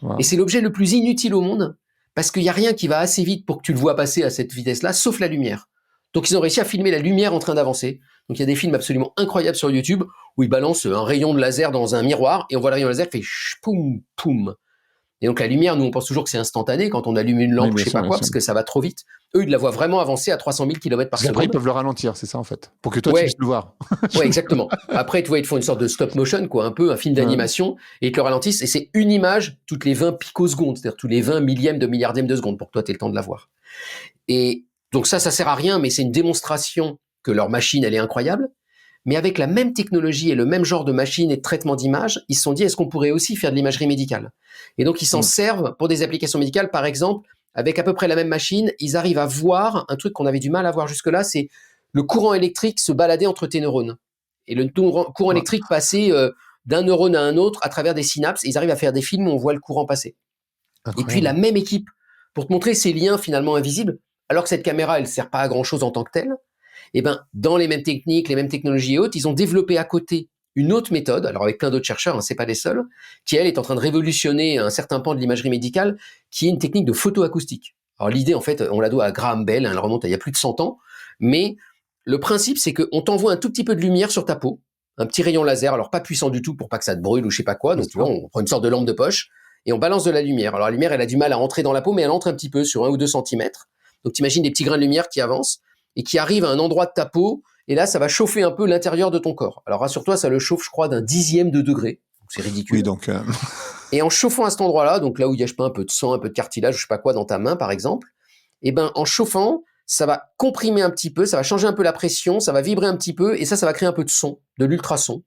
Wow. Et c'est l'objet le plus inutile au monde parce qu'il n'y a rien qui va assez vite pour que tu le vois passer à cette vitesse-là, sauf la lumière. Donc ils ont réussi à filmer la lumière en train d'avancer. Donc il y a des films absolument incroyables sur YouTube où ils balancent un rayon de laser dans un miroir et on voit le rayon laser qui fait poum, poum. Et donc la lumière, nous on pense toujours que c'est instantané quand on allume une lampe, Oui, je sais pas quoi, parce que ça va trop vite. Eux, ils la voient vraiment avancer à 300 000 km par Parce qu'après, ils seconde. peuvent le ralentir, c'est ça en fait, pour que toi tu Ouais, puisses le voir. ouais, exactement. Après, tu vois, ils te font une sorte de stop motion, quoi, un peu un film d'animation, et ils te le ralentissent, et c'est une image toutes les 20 picosecondes, c'est-à-dire tous les 20 millièmes de milliardièmes de seconde pour que toi, tu aies le temps de la voir. Et donc ça sert à rien, mais c'est une démonstration que leur machine, elle est incroyable. Mais avec la même technologie et le même genre de machine et de traitement d'image, ils se sont dit, est-ce qu'on pourrait aussi faire de l'imagerie médicale? Et donc, ils s'en servent pour des applications médicales. Par exemple, avec à peu près la même machine, ils arrivent à voir un truc qu'on avait du mal à voir jusque-là, c'est le courant électrique se balader entre tes neurones. Et le courant électrique passer d'un neurone à un autre à travers des synapses. Et ils arrivent à faire des films où on voit le courant passer. Incroyable. Et puis, la même équipe, pour te montrer ces liens finalement invisibles, alors que cette caméra, elle ne sert pas à grand-chose en tant que telle, et ben, dans les mêmes techniques, les mêmes technologies et autres, ils ont développé à côté une autre méthode, alors avec plein d'autres chercheurs, hein, c'est pas les seuls, qui elle est en train de révolutionner un certain pan de l'imagerie médicale, qui est une technique de photoacoustique. Alors l'idée, en fait, on la doit à Graham Bell, hein, elle remonte à il y a plus de 100 ans, mais le principe, c'est qu'on t'envoie un tout petit peu de lumière sur ta peau, un petit rayon laser, alors pas puissant du tout pour pas que ça te brûle ou je sais pas quoi, donc tu vois, on prend une sorte de lampe de poche et on balance de la lumière. Alors la lumière, elle a du mal à entrer dans la peau, mais elle entre un petit peu sur 1 ou 2 centimètres. Donc t'imagines des petits grains de lumière qui avancent et qui arrivent à un endroit de ta peau, et là, ça va chauffer un peu l'intérieur de ton corps. Alors rassure-toi, ça le chauffe, je crois, d'un 10e de degré. Donc, c'est ridicule. Oui, donc. Et en chauffant à cet endroit-là, donc là où il y a, je sais pas, un peu de sang, un peu de cartilage, je sais pas quoi, dans ta main, par exemple, et ben, en chauffant, ça va comprimer un petit peu, ça va changer un peu la pression, ça va vibrer un petit peu, et ça va créer un peu de son, de l'ultrason.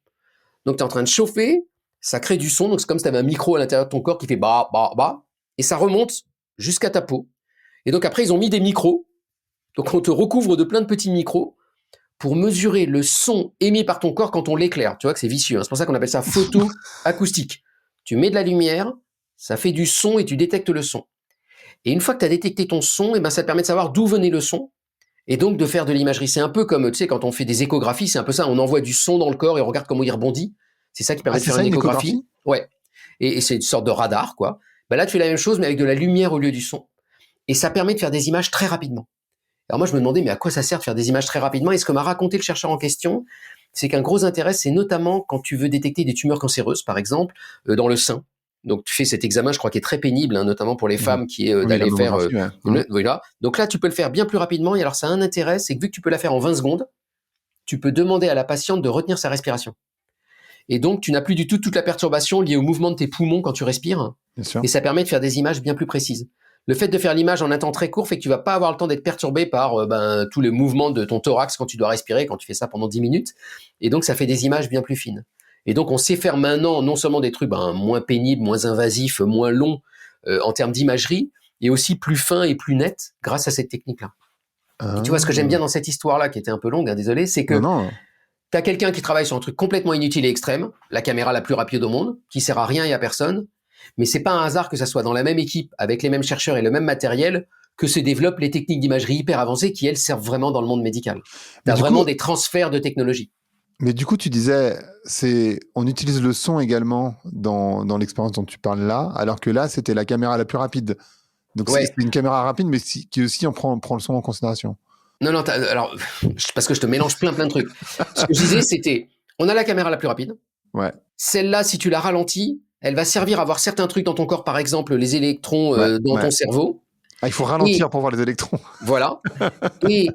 Donc, tu es en train de chauffer, ça crée du son, donc c'est comme si tu avais un micro à l'intérieur de ton corps qui fait bah, bah, bah, et ça remonte jusqu'à ta peau. Et donc après, ils ont mis des micros, donc on te recouvre de plein de petits micros pour mesurer le son émis par ton corps quand on l'éclaire. Tu vois que c'est vicieux, hein. C'est pour ça qu'on appelle ça photoacoustique. Tu mets de la lumière, ça fait du son et tu détectes le son. Et une fois que tu as détecté ton son, et ben ça te permet de savoir d'où venait le son et donc de faire de l'imagerie. C'est un peu comme, tu sais, quand on fait des échographies, c'est un peu ça, on envoie du son dans le corps et on regarde comment il rebondit. C'est ça qui permet de faire une échographie. Ouais. Et c'est une sorte de radar, quoi. Ben là, tu fais la même chose, mais avec de la lumière au lieu du son. Et ça permet de faire des images très rapidement. Alors moi, je me demandais, mais à quoi ça sert de faire des images très rapidement? Et ce que m'a raconté le chercheur en question, c'est qu'un gros intérêt, c'est notamment quand tu veux détecter des tumeurs cancéreuses, par exemple, dans le sein. Donc tu fais cet examen, je crois, qui est très pénible, hein, notamment pour les femmes, qui est d'aller faire... voilà. Donc là, tu peux le faire bien plus rapidement. Et alors, ça a un intérêt, c'est que vu que tu peux la faire en 20 secondes, tu peux demander à la patiente de retenir sa respiration. Et donc, tu n'as plus du tout toute la perturbation liée au mouvement de tes poumons quand tu respires. Bien sûr. Et ça permet de faire des images bien plus précises. Le fait de faire l'image en un temps très court fait que tu vas pas avoir le temps d'être perturbé par tous les mouvements de ton thorax quand tu dois respirer, quand tu fais ça pendant 10 minutes. Et donc, ça fait des images bien plus fines. Et donc, on sait faire maintenant non seulement des trucs moins pénibles, moins invasifs, moins longs en termes d'imagerie, et aussi plus fins et plus nets grâce à cette technique-là. Et tu vois, ce que j'aime bien dans cette histoire-là, qui était un peu longue, hein, désolé, c'est que tu as quelqu'un qui travaille sur un truc complètement inutile et extrême, la caméra la plus rapide au monde, qui sert à rien et à personne. Mais c'est pas un hasard que ça soit dans la même équipe, avec les mêmes chercheurs et le même matériel, que se développent les techniques d'imagerie hyper avancées qui, elles, servent vraiment dans le monde médical. T'as vraiment des transferts de technologie. Mais du coup, tu disais, on utilise le son également dans l'expérience dont tu parles là, alors que là, c'était la caméra la plus rapide. Donc c'est une caméra rapide, mais qui aussi prend le son en considération. Non, alors, parce que je te mélange plein de trucs. Ce que je disais, c'était, on a la caméra la plus rapide. Ouais. Celle-là, si tu la ralentis, elle va servir à voir certains trucs dans ton corps, par exemple les électrons dans ton cerveau. Ah, il faut ralentir pour voir les électrons. Voilà. Et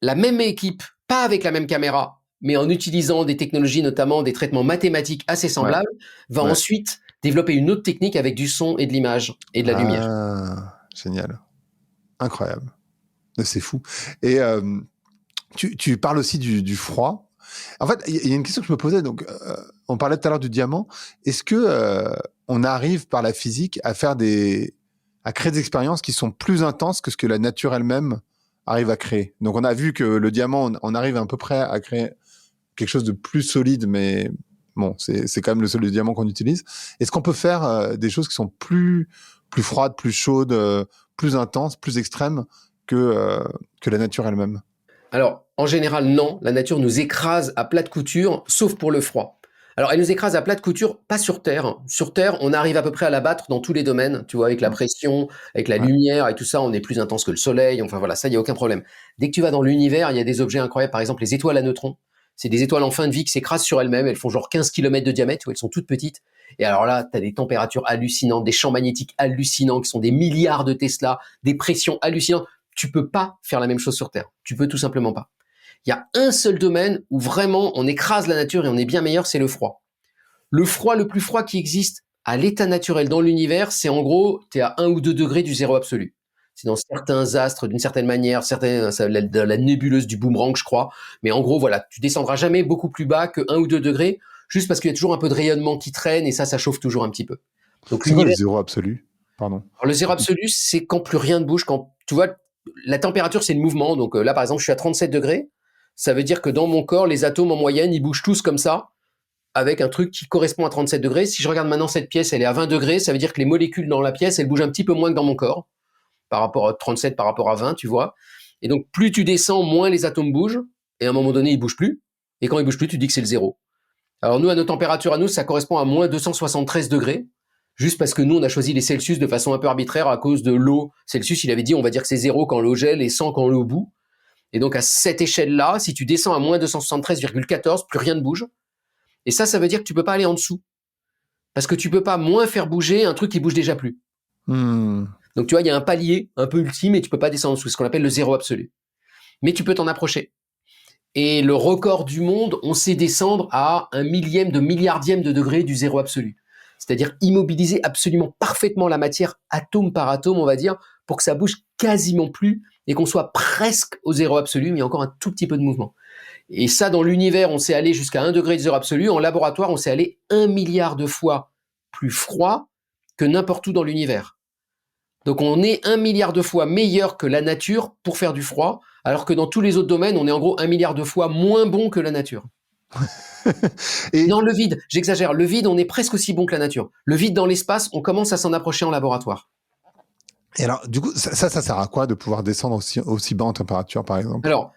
la même équipe, pas avec la même caméra, mais en utilisant des technologies, notamment des traitements mathématiques assez semblables, va ensuite développer une autre technique avec du son et de l'image et de la lumière. Génial. Incroyable. C'est fou. Et tu parles aussi du froid. En fait, il y a une question que je me posais. Donc, on parlait tout à l'heure du diamant. Est-ce que on arrive par la physique à créer des expériences qui sont plus intenses que ce que la nature elle-même arrive à créer? Donc, on a vu que le diamant, on arrive à peu près à créer quelque chose de plus solide, mais bon, c'est quand même le seul diamant qu'on utilise. Est-ce qu'on peut faire des choses qui sont plus froides, plus chaudes, plus intenses, plus extrêmes que la nature elle-même? Alors, en général, non. La nature nous écrase à plat de couture, sauf pour le froid. Alors, elle nous écrase à plat de couture, pas sur Terre. Sur Terre, on arrive à peu près à la battre dans tous les domaines, tu vois, avec la pression, avec la Ouais. lumière et tout ça, on est plus intense que le soleil. Enfin voilà, ça, il n'y a aucun problème. Dès que tu vas dans l'univers, il y a des objets incroyables. Par exemple, les étoiles à neutrons. C'est des étoiles en fin de vie qui s'écrasent sur elles-mêmes. Elles font genre 15 km de diamètre, tu vois, elles sont toutes petites. Et alors là, tu as des températures hallucinantes, des champs magnétiques hallucinants qui sont des milliards de Tesla, des pressions hallucinantes. Tu peux pas faire la même chose sur Terre. Tu peux tout simplement pas. Il y a un seul domaine où vraiment on écrase la nature et on est bien meilleur, c'est le froid. Le froid le plus froid qui existe à l'état naturel dans l'univers, c'est en gros, tu es à 1 ou 2 degrés du zéro absolu. C'est dans certains astres, d'une certaine manière, dans la nébuleuse du boomerang, je crois. Mais en gros, voilà, tu descendras jamais beaucoup plus bas que 1 ou 2 degrés, juste parce qu'il y a toujours un peu de rayonnement qui traîne et ça chauffe toujours un petit peu. Donc C'est quoi le l'univers, zéro absolu? Pardon. alors, le zéro absolu, c'est quand plus rien ne bouge, quand tu vois, la température, c'est le mouvement. Donc là, par exemple, je suis à 37 degrés. Ça veut dire que dans mon corps, les atomes en moyenne, ils bougent tous comme ça, avec un truc qui correspond à 37 degrés. Si je regarde maintenant cette pièce, elle est à 20 degrés, ça veut dire que les molécules dans la pièce, elles bougent un petit peu moins que dans mon corps, par rapport à 37, par rapport à 20, tu vois. Et donc, plus tu descends, moins les atomes bougent. Et à un moment donné, ils bougent plus. Et quand ils bougent plus, tu dis que c'est le zéro. Alors nous, à nos températures, à nous, ça correspond à moins 273 degrés. Juste parce que nous, on a choisi les Celsius de façon un peu arbitraire à cause de l'eau. Celsius, il avait dit, on va dire que c'est 0 quand l'eau gèle et 100 quand l'eau bout. Et donc, à cette échelle-là, si tu descends à moins 273,14, plus rien ne bouge. Et ça veut dire que tu peux pas aller en dessous. Parce que tu peux pas moins faire bouger un truc qui bouge déjà plus. Donc, tu vois, il y a un palier un peu ultime et tu peux pas descendre en dessous. C'est ce qu'on appelle le zéro absolu. Mais tu peux t'en approcher. Et le record du monde, on sait descendre à 1 millième de milliardième de degré du zéro absolu. C'est-à-dire immobiliser absolument parfaitement la matière, atome par atome, on va dire, pour que ça bouge quasiment plus et qu'on soit presque au zéro absolu, mais il y a encore un tout petit peu de mouvement. Et ça, dans l'univers, on sait aller jusqu'à 1 degré de zéro absolu. En laboratoire, on sait aller 1 milliard de fois plus froid que n'importe où dans l'univers. Donc on est 1 milliard de fois meilleur que la nature pour faire du froid, alors que dans tous les autres domaines, on est en gros 1 milliard de fois moins bon que la nature. Et Non, le vide, j'exagère. Le vide, on est presque aussi bon que la nature. Le vide dans l'espace, on commence à s'en approcher en laboratoire. alors, du coup, ça sert à quoi de pouvoir descendre aussi bas en température, par exemple? Alors,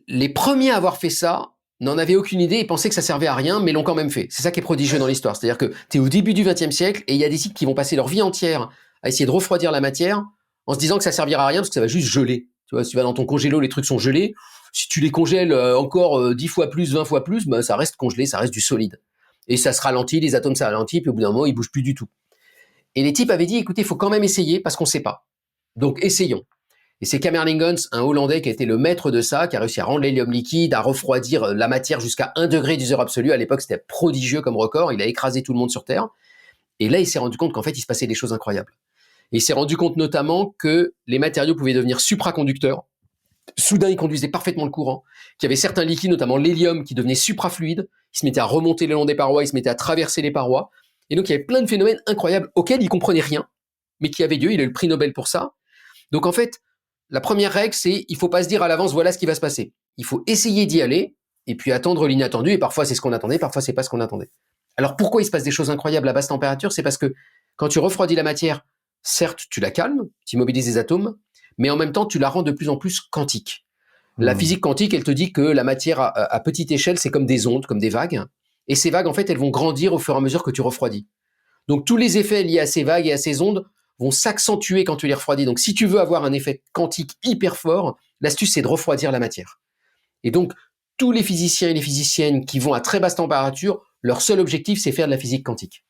les premiers à avoir fait ça n'en avaient aucune idée et pensaient que ça servait à rien, mais l'ont quand même fait. C'est ça qui est prodigieux dans l'histoire. C'est-à-dire que tu es au début du XXe siècle et il y a des types qui vont passer leur vie entière à essayer de refroidir la matière en se disant que ça servira à rien parce que ça va juste geler. Tu vois, si tu vas dans ton congélo, les trucs sont gelés. Si tu les congèles encore 10 fois plus, 20 fois plus, ben, ça reste congelé, ça reste du solide. Et ça se ralentit, les atomes ça ralentit, puis au bout d'un moment, ils bougent plus du tout. Et les types avaient dit, écoutez, il faut quand même essayer parce qu'on sait pas. Donc, essayons. Et c'est Kamerlinghuis, un Hollandais qui a été le maître de ça, qui a réussi à rendre l'hélium liquide, à refroidir la matière jusqu'à 1 degré du zéro absolu. À l'époque, c'était prodigieux comme record. Il a écrasé tout le monde sur Terre. Et là, il s'est rendu compte qu'en fait, il se passait des choses incroyables. Et il s'est rendu compte notamment que les matériaux pouvaient devenir supraconducteurs. Soudain, ils conduisaient parfaitement le courant. Qu'il y avait certains liquides, notamment l'hélium, qui devenait suprafluide. Il se mettait à remonter le long des parois, il se mettait à traverser les parois. Et donc, il y avait plein de phénomènes incroyables auxquels il comprenait rien, mais qui avaient lieu. Il a eu le prix Nobel pour ça. Donc, en fait, la première règle, c'est il faut pas se dire à l'avance voilà ce qui va se passer. Il faut essayer d'y aller et puis attendre l'inattendu. Et parfois c'est ce qu'on attendait, parfois c'est pas ce qu'on attendait. Alors pourquoi il se passe des choses incroyables à basse température? C'est parce que quand tu refroidis la matière, certes tu la calmes, tu immobilises les atomes, mais en même temps tu la rends de plus en plus quantique. La physique quantique, elle te dit que la matière à petite échelle, c'est comme des ondes, comme des vagues. Et ces vagues, en fait, elles vont grandir au fur et à mesure que tu refroidis. Donc tous les effets liés à ces vagues et à ces ondes vont s'accentuer quand tu les refroidis. Donc si tu veux avoir un effet quantique hyper fort, l'astuce c'est de refroidir la matière. Et donc tous les physiciens et les physiciennes qui vont à très basse température, leur seul objectif c'est faire de la physique quantique.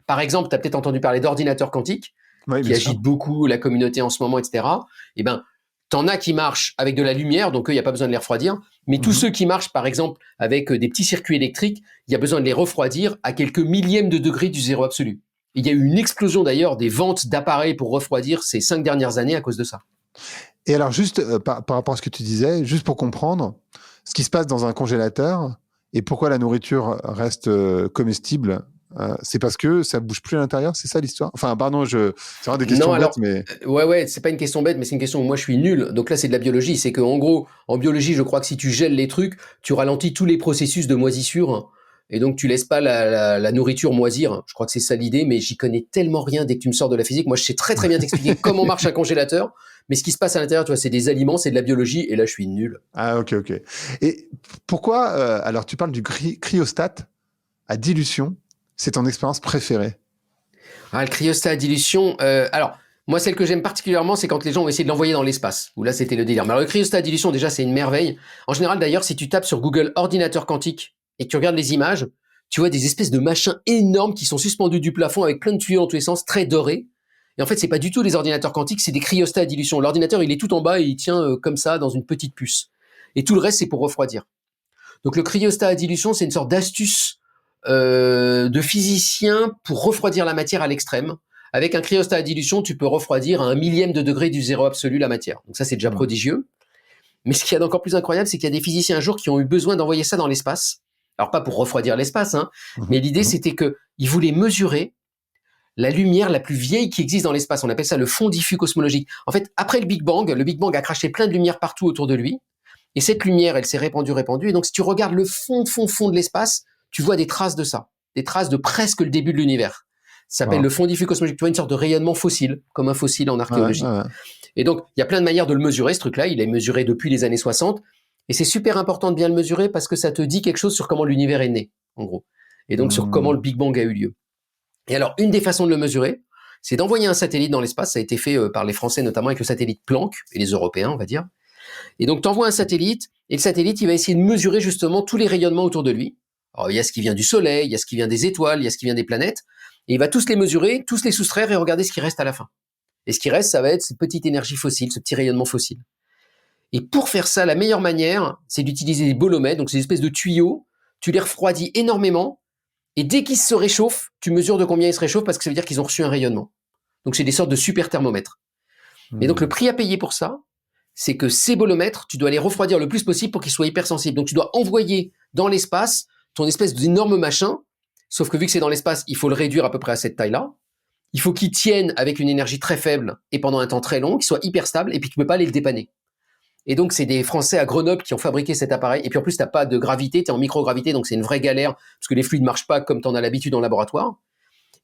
Par exemple, tu as peut-être entendu parler d'ordinateurs quantiques, Oui, qui bien sûr. agitent beaucoup la communauté en ce moment, etc. Eh ben, t'en as qui marchent avec de la lumière, donc eux, il n'y a pas besoin de les refroidir. Mais tous ceux qui marchent, par exemple, avec des petits circuits électriques, il y a besoin de les refroidir à quelques millièmes de degrés du zéro absolu. Il y a eu une explosion d'ailleurs des ventes d'appareils pour refroidir ces 5 dernières années à cause de ça. Et alors, juste par rapport à ce que tu disais, juste pour comprendre ce qui se passe dans un congélateur et pourquoi la nourriture reste comestible, c'est parce que ça bouge plus à l'intérieur, c'est ça l'histoire? Enfin, pardon, c'est vraiment des questions Non, bêtes, alors, mais... ouais, c'est pas une question bête, mais c'est une question où moi je suis nul. Donc là, c'est de la biologie. C'est qu'en gros, en biologie, je crois que si tu gèles les trucs, tu ralentis tous les processus de moisissure. Et donc, tu laisses pas la nourriture moisir. Je crois que c'est ça l'idée, mais j'y connais tellement rien dès que tu me sors de la physique. Moi, je sais très très bien t'expliquer comment marche un congélateur. Mais ce qui se passe à l'intérieur, tu vois, c'est des aliments, c'est de la biologie. Et là, je suis nul. Ah, ok. Et pourquoi, alors tu parles du cryostat à dilution, c'est ton expérience préférée? Ah, le cryostat à dilution. Alors, moi, celle que j'aime particulièrement, c'est quand les gens ont essayé de l'envoyer dans l'espace. Où là, c'était le délire. Mais alors, le cryostat à dilution, déjà, c'est une merveille. En général, d'ailleurs, si tu tapes sur Google ordinateur quantique et que tu regardes les images, tu vois des espèces de machins énormes qui sont suspendus du plafond avec plein de tuyaux dans tous les sens, très dorés. Et en fait, c'est pas du tout des ordinateurs quantiques, c'est des cryostats à dilution. L'ordinateur, il est tout en bas et il tient comme ça dans une petite puce. Et tout le reste, c'est pour refroidir. Donc, le cryostat à dilution, c'est une sorte d'astuce de physicien pour refroidir la matière à l'extrême. Avec un cryostat à dilution, tu peux refroidir à 1/1000 de degré du zéro absolu la matière. Donc ça, c'est déjà prodigieux. Mais ce qu'il y a d'encore plus incroyable, c'est qu'il y a des physiciens un jour qui ont eu besoin d'envoyer ça dans l'espace. Alors pas pour refroidir l'espace, hein, mais l'idée, c'était qu'ils voulaient mesurer la lumière la plus vieille qui existe dans l'espace. On appelle ça le fond diffus cosmologique. En fait, après le Big Bang a craché plein de lumière partout autour de lui. Et cette lumière, elle s'est répandue. Et donc, si tu regardes le fond de l'espace, tu vois des traces de ça. Des traces de presque le début de l'univers. Ça s'appelle le fond diffus cosmologique. Tu vois, une sorte de rayonnement fossile, comme un fossile en archéologie. Ouais. Et donc, il y a plein de manières de le mesurer, ce truc-là. Il est mesuré depuis les années 60. Et c'est super important de bien le mesurer parce que ça te dit quelque chose sur comment l'univers est né, en gros. Et donc, sur comment le Big Bang a eu lieu. Et alors, une des façons de le mesurer, c'est d'envoyer un satellite dans l'espace. Ça a été fait par les Français, notamment avec le satellite Planck, et les Européens, on va dire. Et donc, tu envoies un satellite, et le satellite, il va essayer de mesurer justement tous les rayonnements autour de lui. Alors, il y a ce qui vient du Soleil, il y a ce qui vient des étoiles, il y a ce qui vient des planètes, et il va tous les mesurer, tous les soustraire et regarder ce qui reste à la fin. Et ce qui reste, ça va être cette petite énergie fossile, ce petit rayonnement fossile. Et pour faire ça, la meilleure manière, c'est d'utiliser des bolomètres, donc ces espèces de tuyaux, tu les refroidis énormément, et dès qu'ils se réchauffent, tu mesures de combien ils se réchauffent, parce que ça veut dire qu'ils ont reçu un rayonnement. Donc, c'est des sortes de super thermomètres. Et donc, le prix à payer pour ça, c'est que ces bolomètres, tu dois les refroidir le plus possible pour qu'ils soient hypersensibles. Donc, tu dois envoyer dans l'espace ton espèce d'énorme machin, sauf que vu que c'est dans l'espace, il faut le réduire à peu près à cette taille-là. Il faut qu'il tienne avec une énergie très faible et pendant un temps très long, qu'il soit hyper stable, et puis tu peux pas aller le dépanner. Et donc, c'est des Français à Grenoble qui ont fabriqué cet appareil. Et puis en plus, t'as pas de gravité, t'es en microgravité, donc c'est une vraie galère, parce que les fluides marchent pas comme t'en as l'habitude en laboratoire.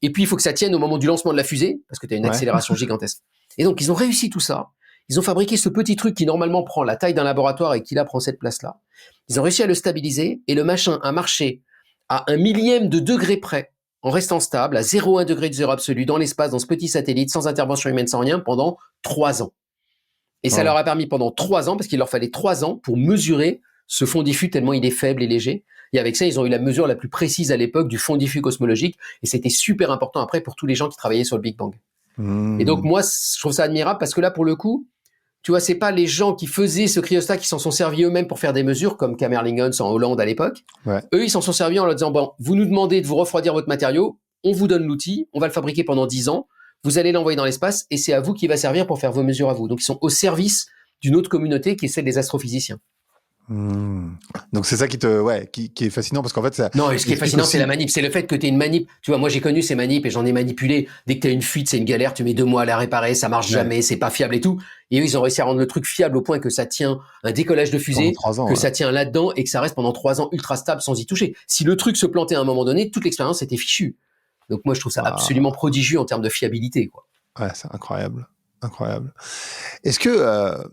Et puis, il faut que ça tienne au moment du lancement de la fusée, parce que t'as une accélération gigantesque. Et donc, ils ont réussi tout ça. Ils ont fabriqué ce petit truc qui, normalement, prend la taille d'un laboratoire et qui, là, prend cette place-là. Ils ont réussi à le stabiliser, et le machin a marché à 1/1000 de degré près, en restant stable, à 0,1 degré de zéro absolu, dans l'espace, dans ce petit satellite, sans intervention humaine, sans rien, pendant 3 ans. Et ça leur a permis pendant 3 ans, parce qu'il leur fallait 3 ans pour mesurer ce fond diffus tellement il est faible et léger. Et avec ça, ils ont eu la mesure la plus précise à l'époque du fond diffus cosmologique. Et c'était super important après pour tous les gens qui travaillaient sur le Big Bang. Et donc, moi, je trouve ça admirable parce que là, pour le coup, tu vois, c'est pas les gens qui faisaient ce cryostat qui s'en sont servis eux-mêmes pour faire des mesures, comme Kamerlingh en Hollande à l'époque. Eux, ils s'en sont servis en leur disant, bon, vous nous demandez de vous refroidir votre matériau, on vous donne l'outil, on va le fabriquer pendant 10 ans, vous allez l'envoyer dans l'espace et c'est à vous qui va servir pour faire vos mesures à vous. Donc, ils sont au service d'une autre communauté qui est celle des astrophysiciens. Donc c'est ça qui est fascinant parce qu'en fait ça. Non, et ce qui est fascinant, c'est la manip. C'est le fait que tu es une manip. Tu vois, moi j'ai connu ces manips et j'en ai manipulé. Dès que tu as une fuite, c'est une galère. Tu mets 2 mois à la réparer, ça marche jamais, c'est pas fiable et tout. Et eux, ils ont réussi à rendre le truc fiable au point que ça tient un décollage de fusée, ça tient là-dedans et que ça reste pendant 3 ans ultra stable sans y toucher. Si le truc se plantait à un moment donné, toute l'expérience était fichue. Donc moi, je trouve ça absolument prodigieux en termes de fiabilité, quoi. Ouais, c'est incroyable. Est-ce que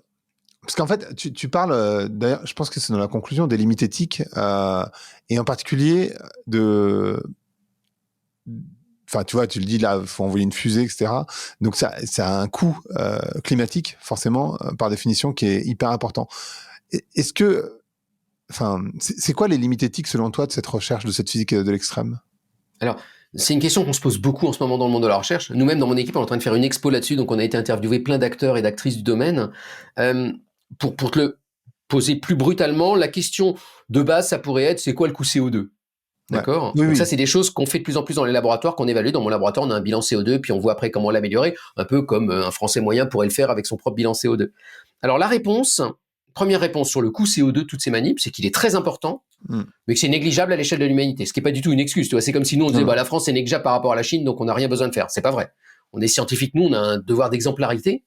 parce qu'en fait, tu parles, d'ailleurs, je pense que c'est dans la conclusion des limites éthiques, et en particulier enfin, tu vois, tu le dis là, faut envoyer une fusée, etc. Donc ça a un coût climatique, forcément, par définition, qui est hyper important. Est-ce que, enfin, c'est quoi les limites éthiques selon toi de cette recherche, de cette physique de l'extrême? Alors, c'est une question qu'on se pose beaucoup en ce moment dans le monde de la recherche. Nous-mêmes, dans mon équipe, on est en train de faire une expo là-dessus, donc on a été interviewé plein d'acteurs et d'actrices du domaine. Pour te le poser plus brutalement, la question de base, ça pourrait être, c'est quoi le coût CO2 ? Ouais. D'accord? Oui, Donc ça, oui. c'est des choses qu'on fait de plus en plus dans les laboratoires, qu'on évalue. Dans mon laboratoire, on a un bilan CO2, puis on voit après comment l'améliorer, un peu comme un Français moyen pourrait le faire avec son propre bilan CO2. Alors la réponse, première réponse sur le coût CO2 de toutes ces manips, c'est qu'il est très important, mais que c'est négligeable à l'échelle de l'humanité. Ce qui n'est pas du tout une excuse. Tu vois, c'est comme si nous on disait, Non, non. bah la France est négligeable par rapport à la Chine, donc on n'a rien besoin de faire. C'est pas vrai. On est scientifique, nous, on a un devoir d'exemplarité.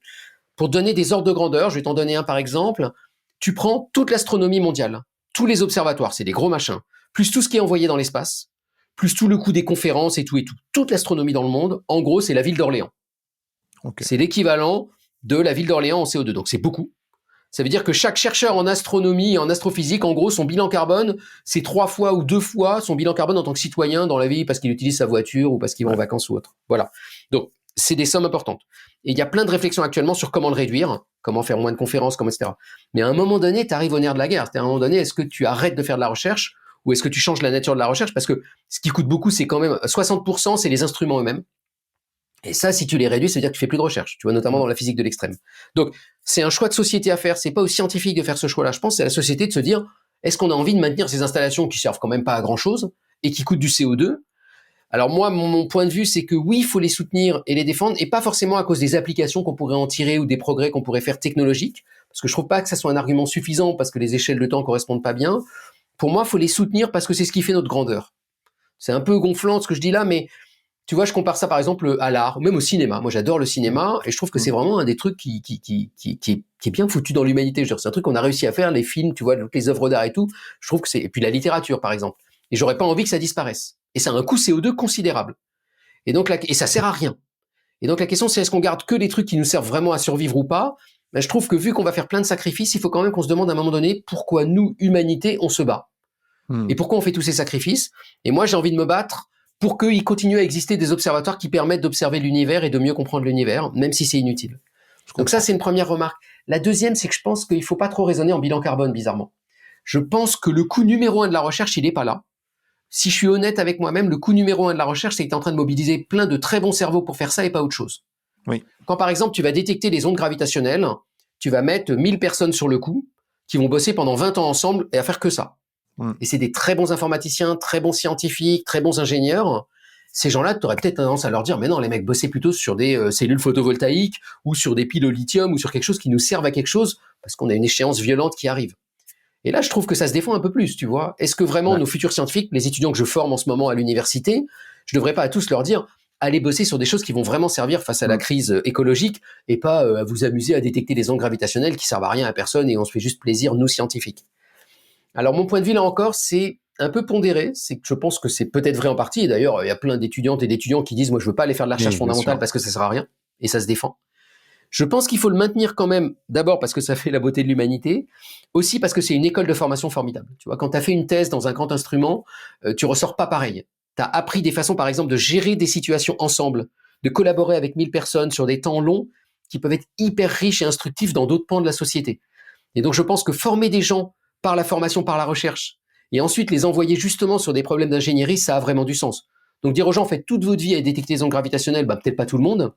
Pour donner des ordres de grandeur, je vais t'en donner un par exemple. Tu prends toute l'astronomie mondiale, tous les observatoires, c'est des gros machins, plus tout ce qui est envoyé dans l'espace, plus tout le coût des conférences et tout et tout. Toute l'astronomie dans le monde, en gros, c'est la ville d'Orléans. Ok. C'est l'équivalent de la ville d'Orléans en CO2, donc c'est beaucoup. Ça veut dire que chaque chercheur en astronomie et en astrophysique, en gros, son bilan carbone, c'est 3 fois ou 2 fois son bilan carbone en tant que citoyen dans la vie parce qu'il utilise sa voiture ou parce qu'il va en vacances ou autre. Voilà. Donc, c'est des sommes importantes. Et il y a plein de réflexions actuellement sur comment le réduire, comment faire moins de conférences, comment, etc. Mais à un moment donné, tu arrives au nerf de la guerre. C'est-à-dire, à un moment donné, est-ce que tu arrêtes de faire de la recherche ou est-ce que tu changes la nature de la recherche? Parce que ce qui coûte beaucoup, c'est quand même 60%, c'est les instruments eux-mêmes. Et ça, si tu les réduis, ça veut dire que tu fais plus de recherche, tu vois, notamment dans la physique de l'extrême. Donc, c'est un choix de société à faire. C'est pas aux scientifiques de faire ce choix-là. Je pense c'est à la société de se dire, est-ce qu'on a envie de maintenir ces installations qui servent quand même pas à grand-chose et qui coûtent du CO2? Alors moi, mon point de vue, c'est que oui, il faut les soutenir et les défendre, et pas forcément à cause des applications qu'on pourrait en tirer ou des progrès qu'on pourrait faire technologiques, parce que je trouve pas que ça soit un argument suffisant, parce que les échelles de temps correspondent pas bien. Pour moi, il faut les soutenir parce que c'est ce qui fait notre grandeur. C'est un peu gonflant ce que je dis là, mais tu vois, je compare ça par exemple à l'art, ou même au cinéma. Moi, j'adore le cinéma, et je trouve que c'est vraiment un des trucs qui est bien foutu dans l'humanité. C'est un truc qu'on a réussi à faire, les films, tu vois, les œuvres d'art et tout. Je trouve que c'est, et puis la littérature, par exemple. Et j'aurais pas envie que ça disparaisse. Et ça a un coût CO2 considérable. Et donc, et ça sert à rien. Et donc, la question, c'est est-ce qu'on garde que les trucs qui nous servent vraiment à survivre ou pas? Ben, je trouve que vu qu'on va faire plein de sacrifices, il faut quand même qu'on se demande à un moment donné pourquoi nous, humanité, on se bat. Et pourquoi on fait tous ces sacrifices? Et moi, j'ai envie de me battre pour qu'il continue à exister des observatoires qui permettent d'observer l'univers et de mieux comprendre l'univers, même si c'est inutile. Donc ça, c'est une première remarque. La deuxième, c'est que je pense qu'il ne faut pas trop raisonner en bilan carbone, bizarrement. Je pense que le coût numéro 1 de la recherche, il n'est pas là. Si je suis honnête avec moi-même, le coût numéro 1 de la recherche, c'est que tu es en train de mobiliser plein de très bons cerveaux pour faire ça et pas autre chose. Oui. Quand, par exemple, tu vas détecter les ondes gravitationnelles, tu vas mettre 1000 personnes sur le coup qui vont bosser pendant 20 ans ensemble et à faire que ça. Et c'est des très bons informaticiens, très bons scientifiques, très bons ingénieurs. Ces gens-là, tu aurais peut-être tendance à leur dire, mais non, les mecs, bossez plutôt sur des cellules photovoltaïques ou sur des piles au lithium ou sur quelque chose qui nous serve à quelque chose parce qu'on a une échéance violente qui arrive. Et là, je trouve que ça se défend un peu plus, tu vois. Est-ce que vraiment nos futurs scientifiques, les étudiants que je forme en ce moment à l'université, je devrais pas à tous leur dire, allez bosser sur des choses qui vont vraiment servir face à la crise écologique et pas à vous amuser à détecter des ondes gravitationnelles qui servent à rien à personne et on se fait juste plaisir, nous, scientifiques. Alors, mon point de vue, là encore, c'est un peu pondéré. C'est que je pense que c'est peut-être vrai en partie. Et d'ailleurs, il y a plein d'étudiantes et d'étudiants qui disent, moi, je veux pas aller faire de la recherche fondamentale parce que ça sert à rien. Et ça se défend. Je pense qu'il faut le maintenir quand même, d'abord parce que ça fait la beauté de l'humanité, aussi parce que c'est une école de formation formidable. Tu vois, quand tu as fait une thèse dans un grand instrument, tu ressors pas pareil. Tu as appris des façons, par exemple, de gérer des situations ensemble, de collaborer avec 1000 personnes sur des temps longs qui peuvent être hyper riches et instructifs dans d'autres pans de la société. Et donc, je pense que former des gens par la formation, par la recherche, et ensuite les envoyer justement sur des problèmes d'ingénierie, ça a vraiment du sens. Donc dire aux gens, faites toute votre vie à détecter les ondes gravitationnelles, bah, peut-être pas tout le monde,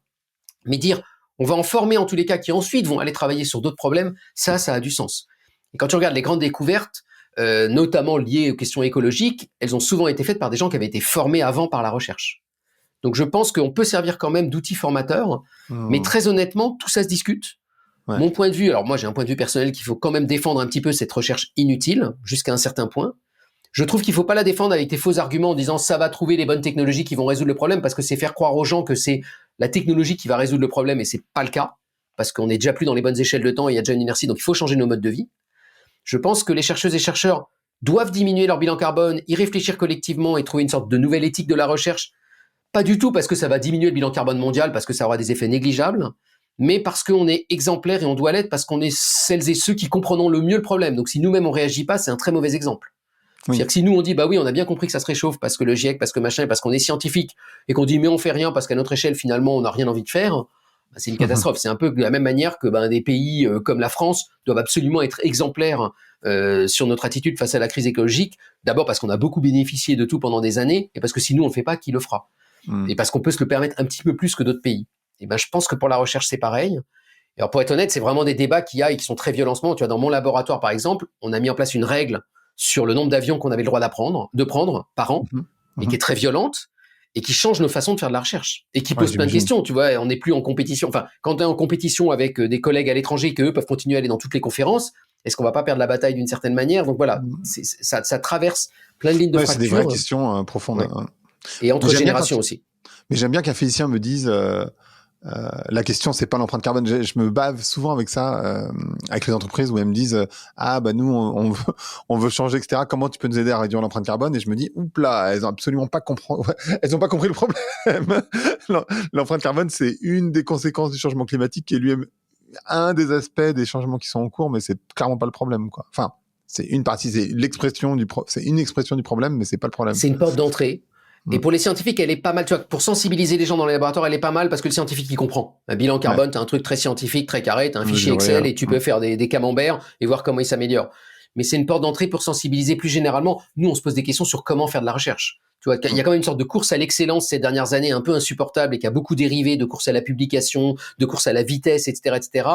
mais dire, on va en former en tous les cas qui ensuite vont aller travailler sur d'autres problèmes, ça a du sens. Et quand tu regardes les grandes découvertes, notamment liées aux questions écologiques, elles ont souvent été faites par des gens qui avaient été formés avant par la recherche. Donc je pense qu'on peut servir quand même d'outil formateur, mais très honnêtement, tout ça se discute. Ouais. Mon point de vue, alors moi j'ai un point de vue personnel qu'il faut quand même défendre un petit peu cette recherche inutile, jusqu'à un certain point. Je trouve qu'il faut pas la défendre avec tes faux arguments en disant ça va trouver les bonnes technologies qui vont résoudre le problème, parce que c'est faire croire aux gens que c'est la technologie qui va résoudre le problème, et c'est pas le cas, parce qu'on n'est déjà plus dans les bonnes échelles de temps, et il y a déjà une inertie, donc il faut changer nos modes de vie. Je pense que les chercheuses et chercheurs doivent diminuer leur bilan carbone, y réfléchir collectivement et trouver une sorte de nouvelle éthique de la recherche. Pas du tout parce que ça va diminuer le bilan carbone mondial, parce que ça aura des effets négligeables, mais parce qu'on est exemplaire et on doit l'être parce qu'on est celles et ceux qui comprenons le mieux le problème. Donc si nous-mêmes on réagit pas, c'est un très mauvais exemple. Oui. C'est-à-dire que si nous on dit bah oui, on a bien compris que ça se réchauffe parce que le GIEC, parce que machin, parce qu'on est scientifique, et qu'on dit mais on fait rien parce qu'à notre échelle finalement on n'a rien envie de faire, bah, c'est une catastrophe. C'est un peu de la même manière que des pays comme la France doivent absolument être exemplaires sur notre attitude face à la crise écologique. D'abord parce qu'on a beaucoup bénéficié de tout pendant des années, et parce que si nous on le fait pas, qui le fera? Et parce qu'on peut se le permettre un petit peu plus que d'autres pays. Et ben je pense que pour la recherche c'est pareil. Alors pour être honnête, c'est vraiment des débats qu'il y a et qui sont très violents en ce moment. Tu vois, dans mon laboratoire par exemple, on a mis en place une règle sur le nombre d'avions qu'on avait le droit de prendre par an, et qui est très violente, et qui change nos façons de faire de la recherche, et qui pose plein de questions, tu vois. On n'est plus en compétition. Enfin, quand tu es en compétition avec des collègues à l'étranger, qu'eux peuvent continuer à aller dans toutes les conférences, est-ce qu'on va pas perdre la bataille d'une certaine manière? Donc voilà, ça traverse plein de lignes de fracture. C'est des vraies questions profondes. Ouais. Et entre générations aussi. Mais j'aime bien qu'un physicien me dise la question, c'est pas l'empreinte carbone. Je me bave souvent avec ça, avec les entreprises où elles me disent nous on veut changer, etc. Comment tu peux nous aider à réduire l'empreinte carbone? Et je me dis elles ont absolument pas elles ont pas compris le problème. L'empreinte carbone, c'est une des conséquences du changement climatique, qui est lui-même un des aspects des changements qui sont en cours, mais c'est clairement pas le problème, quoi. Enfin, c'est une partie, c'est une expression du problème, mais c'est pas le problème. C'est une porte d'entrée. Et pour les scientifiques, elle est pas mal, tu vois, pour sensibiliser les gens dans les laboratoires, elle est pas mal parce que le scientifique, il comprend. Un bilan carbone, t'as un truc très scientifique, très carré, t'as un fichier Excel et tu peux faire des camemberts et voir comment il s'améliore. Mais c'est une porte d'entrée pour sensibiliser plus généralement. Nous, on se pose des questions sur comment faire de la recherche. Tu vois, il y a quand même une sorte de course à l'excellence ces dernières années un peu insupportable et qui a beaucoup dérivé de course à la publication, de course à la vitesse, etc., etc.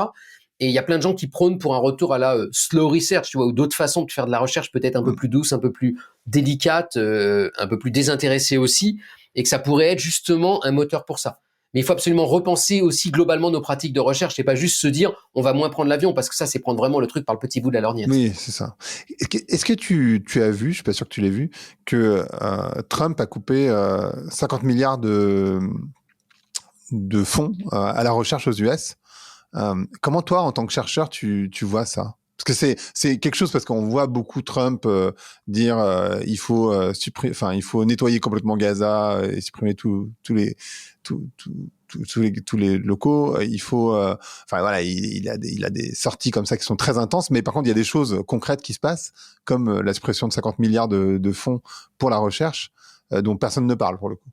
Et il y a plein de gens qui prônent pour un retour à la slow research, tu vois, ou d'autres façons de faire de la recherche peut-être un peu plus douce, un peu plus délicate, un peu plus désintéressée aussi, et que ça pourrait être justement un moteur pour ça. Mais il faut absolument repenser aussi globalement nos pratiques de recherche et pas juste se dire on va moins prendre l'avion, parce que ça, c'est prendre vraiment le truc par le petit bout de la lorgnette. Oui, c'est ça. Est-ce que tu as vu, je suis pas sûr que tu l'aies vu, que Trump a coupé 50 milliards de fonds à la recherche aux US? Comment toi, en tant que chercheur, tu vois ça? Parce que c'est quelque chose, parce qu'on voit beaucoup Trump dire il faut il faut nettoyer complètement Gaza et supprimer tous les locaux. Il faut il a des sorties comme ça qui sont très intenses, mais par contre il y a des choses concrètes qui se passent, comme la suppression de 50 milliards de fonds pour la recherche dont personne ne parle pour le coup.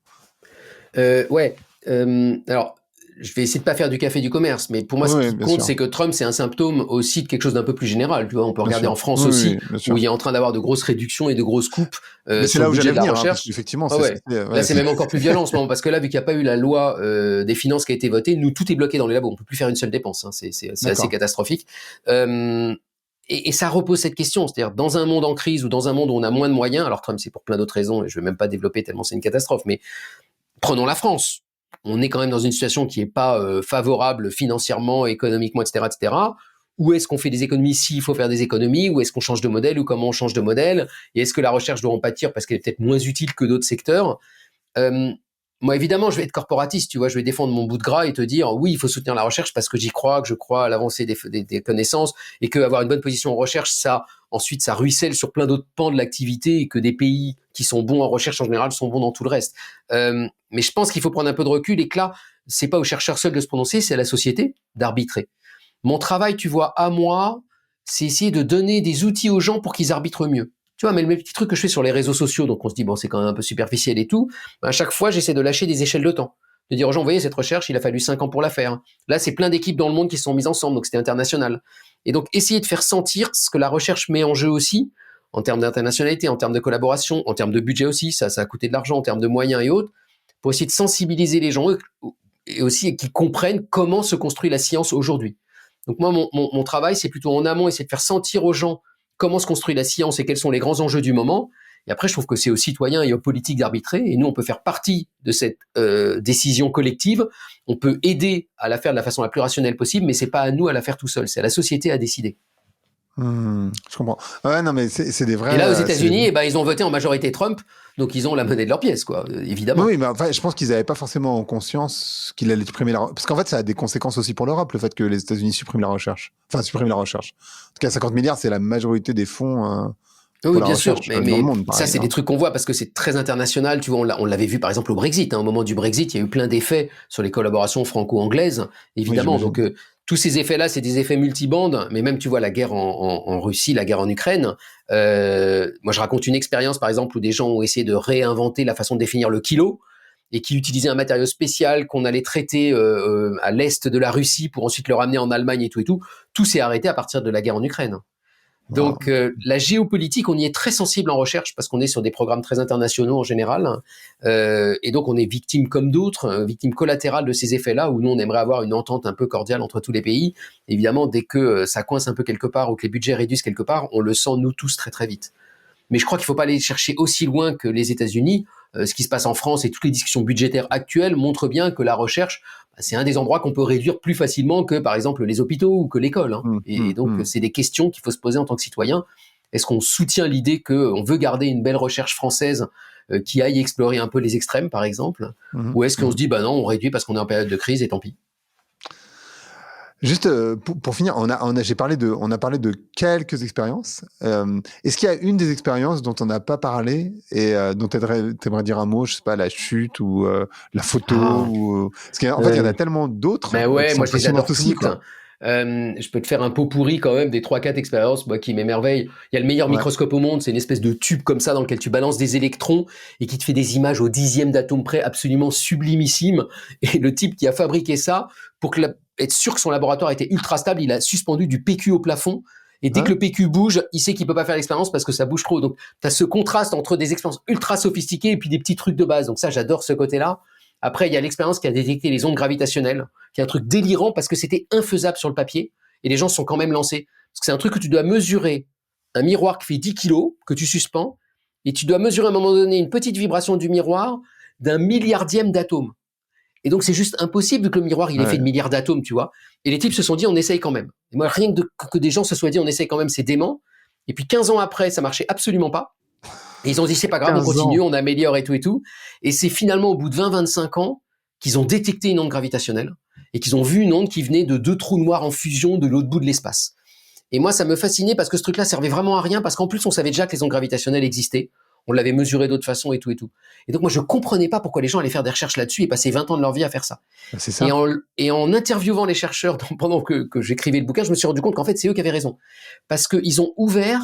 Alors, je vais essayer de pas faire du café du commerce, mais pour moi, ce qui compte, c'est que Trump, c'est un symptôme aussi de quelque chose d'un peu plus général. Tu vois, on peut regarder en France aussi, où il est en train d'avoir de grosses réductions et de grosses coupes sur le budget de la recherche. Effectivement, là, c'est même encore plus violent en ce moment, parce que là, vu qu'il n'y a pas eu la loi des finances qui a été votée, nous, tout est bloqué dans les labos. On peut plus faire une seule dépense. Hein. C'est assez catastrophique. Et ça repose cette question, c'est-à-dire dans un monde en crise ou dans un monde où on a moins de moyens, alors Trump, c'est pour plein d'autres raisons, et je vais même pas développer tellement c'est une catastrophe, mais prenons la France. On est quand même dans une situation qui est pas favorable financièrement, économiquement, etc., etc. Où est-ce qu'on fait des économies s'il faut faire des économies? Ou est-ce qu'on change de modèle? Ou comment on change de modèle? Et est-ce que la recherche doit en pâtir parce qu'elle est peut-être moins utile que d'autres secteurs? Moi, évidemment, je vais être corporatiste, tu vois, je vais défendre mon bout de gras et te dire, oui, il faut soutenir la recherche parce que j'y crois, que je crois à l'avancée des connaissances et qu'avoir une bonne position en recherche, ensuite, ça ruisselle sur plein d'autres pans de l'activité et que des pays qui sont bons en recherche, en général, sont bons dans tout le reste. Mais je pense qu'il faut prendre un peu de recul et que là, c'est pas aux chercheurs seuls de se prononcer, c'est à la société d'arbitrer. Mon travail, tu vois, à moi, c'est essayer de donner des outils aux gens pour qu'ils arbitrent mieux. Tu vois, mais le petit truc que je fais sur les réseaux sociaux, donc on se dit, bon, c'est quand même un peu superficiel et tout, à chaque fois, j'essaie de lâcher des échelles de temps. De dire aux gens, vous voyez, cette recherche, il a fallu 5 ans pour la faire. Là, c'est plein d'équipes dans le monde qui se sont mises ensemble, donc c'était international. Et donc, essayer de faire sentir ce que la recherche met en jeu aussi, en termes d'internationalité, en termes de collaboration, en termes de budget aussi, ça a coûté de l'argent, en termes de moyens et autres, pour essayer de sensibiliser les gens et aussi qu'ils comprennent comment se construit la science aujourd'hui. Donc moi, mon travail, c'est plutôt en amont, essayer de faire sentir aux gens comment se construit la science et quels sont les grands enjeux du moment. Et après, je trouve que c'est aux citoyens et aux politiques d'arbitrer. Et nous, on peut faire partie de cette décision collective. On peut aider à la faire de la façon la plus rationnelle possible, mais c'est pas à nous à la faire tout seul. C'est à la société à décider. Je comprends. Ouais, non, mais c'est des vrais. Et là, aux États-Unis, ils ont voté en majorité Trump, donc ils ont la monnaie de leur pièce, quoi, évidemment. Oui, mais enfin, je pense qu'ils n'avaient pas forcément conscience qu'il allait supprimer parce qu'en fait, ça a des conséquences aussi pour l'Europe, le fait que les États-Unis suppriment la recherche. Enfin, suppriment la recherche. En tout cas, 50 milliards, c'est la majorité des fonds. Oui, bien sûr, mais dans le monde, ça, c'est des trucs qu'on voit parce que c'est très international. Tu vois, on l'avait vu par exemple au Brexit. Au moment du Brexit, il y a eu plein d'effets sur les collaborations franco-anglaises, évidemment. Oui, donc, tous ces effets-là, c'est des effets multibandes. Mais même, tu vois, la guerre en Russie, la guerre en Ukraine. Moi, je raconte une expérience, par exemple, où des gens ont essayé de réinventer la façon de définir le kilo et qui utilisaient un matériau spécial qu'on allait traiter à l'est de la Russie pour ensuite le ramener en Allemagne et tout et tout. Tout s'est arrêté à partir de la guerre en Ukraine. Donc, la géopolitique, on y est très sensible en recherche parce qu'on est sur des programmes très internationaux en général. Et donc, on est victime comme d'autres, victime collatérale de ces effets-là où nous, on aimerait avoir une entente un peu cordiale entre tous les pays. Évidemment, dès que ça coince un peu quelque part ou que les budgets réduisent quelque part, on le sent, nous tous, très très vite. Mais je crois qu'il faut pas aller chercher aussi loin que les États-Unis. Ce qui se passe en France et toutes les discussions budgétaires actuelles montrent bien que la recherche, c'est un des endroits qu'on peut réduire plus facilement que, par exemple, les hôpitaux ou que l'école. Hein. Et donc, c'est des questions qu'il faut se poser en tant que citoyen. Est-ce qu'on soutient l'idée qu'on veut garder une belle recherche française qui aille explorer un peu les extrêmes, par exemple, ou est-ce qu'on se dit, bah non, on réduit parce qu'on est en période de crise et tant pis. Juste pour finir, on a parlé de quelques expériences. Est-ce qu'il y a une des expériences dont on n'a pas parlé et dont tu aimerais dire un mot, je sais pas, la chute ou la photo parce qu'en fait, il y en a tellement d'autres. Ben ouais, moi je les adore aussi, toutes. Quoi. Je peux te faire un pot pourri quand même des 3-4 expériences moi, qui m'émerveillent. Il y a le meilleur microscope au monde, c'est une espèce de tube comme ça dans lequel tu balances des électrons et qui te fait des images au dixième d'atome près absolument sublimissimes. Et le type qui a fabriqué ça, pour être sûr que son laboratoire était ultra stable, il a suspendu du PQ au plafond. Et dès que le PQ bouge, il sait qu'il peut pas faire l'expérience parce que ça bouge trop. Donc, tu as ce contraste entre des expériences ultra sophistiquées et puis des petits trucs de base. Donc ça, j'adore ce côté-là. Après, il y a l'expérience qui a détecté les ondes gravitationnelles, qui est un truc délirant parce que c'était infaisable sur le papier. Et les gens se sont quand même lancés. Parce que c'est un truc que tu dois mesurer. Un miroir qui fait 10 kilos, que tu suspends. Et tu dois mesurer à un moment donné une petite vibration du miroir d'un milliardième d'atome. Et donc, c'est juste impossible que le miroir, il ait fait de milliards d'atomes, tu vois. Et les types se sont dit, on essaye quand même. Et moi, rien que des gens se soient dit, on essaye quand même, c'est dément. Et puis, 15 ans après, ça marchait absolument pas. Et ils ont dit, c'est pas grave, on continue, on améliore et tout et tout. Et c'est finalement au bout de 20-25 ans qu'ils ont détecté une onde gravitationnelle et qu'ils ont vu une onde qui venait de 2 trous noirs en fusion de l'autre bout de l'espace. Et moi, ça me fascinait parce que ce truc-là servait vraiment à rien parce qu'en plus, on savait déjà que les ondes gravitationnelles existaient. On l'avait mesuré d'autres façons et tout et tout. Et donc, moi, je comprenais pas pourquoi les gens allaient faire des recherches là-dessus et passer 20 ans de leur vie à faire ça. C'est ça. Et en interviewant les chercheurs pendant que j'écrivais le bouquin, je me suis rendu compte qu'en fait, c'est eux qui avaient raison. Parce qu'ils ont ouvert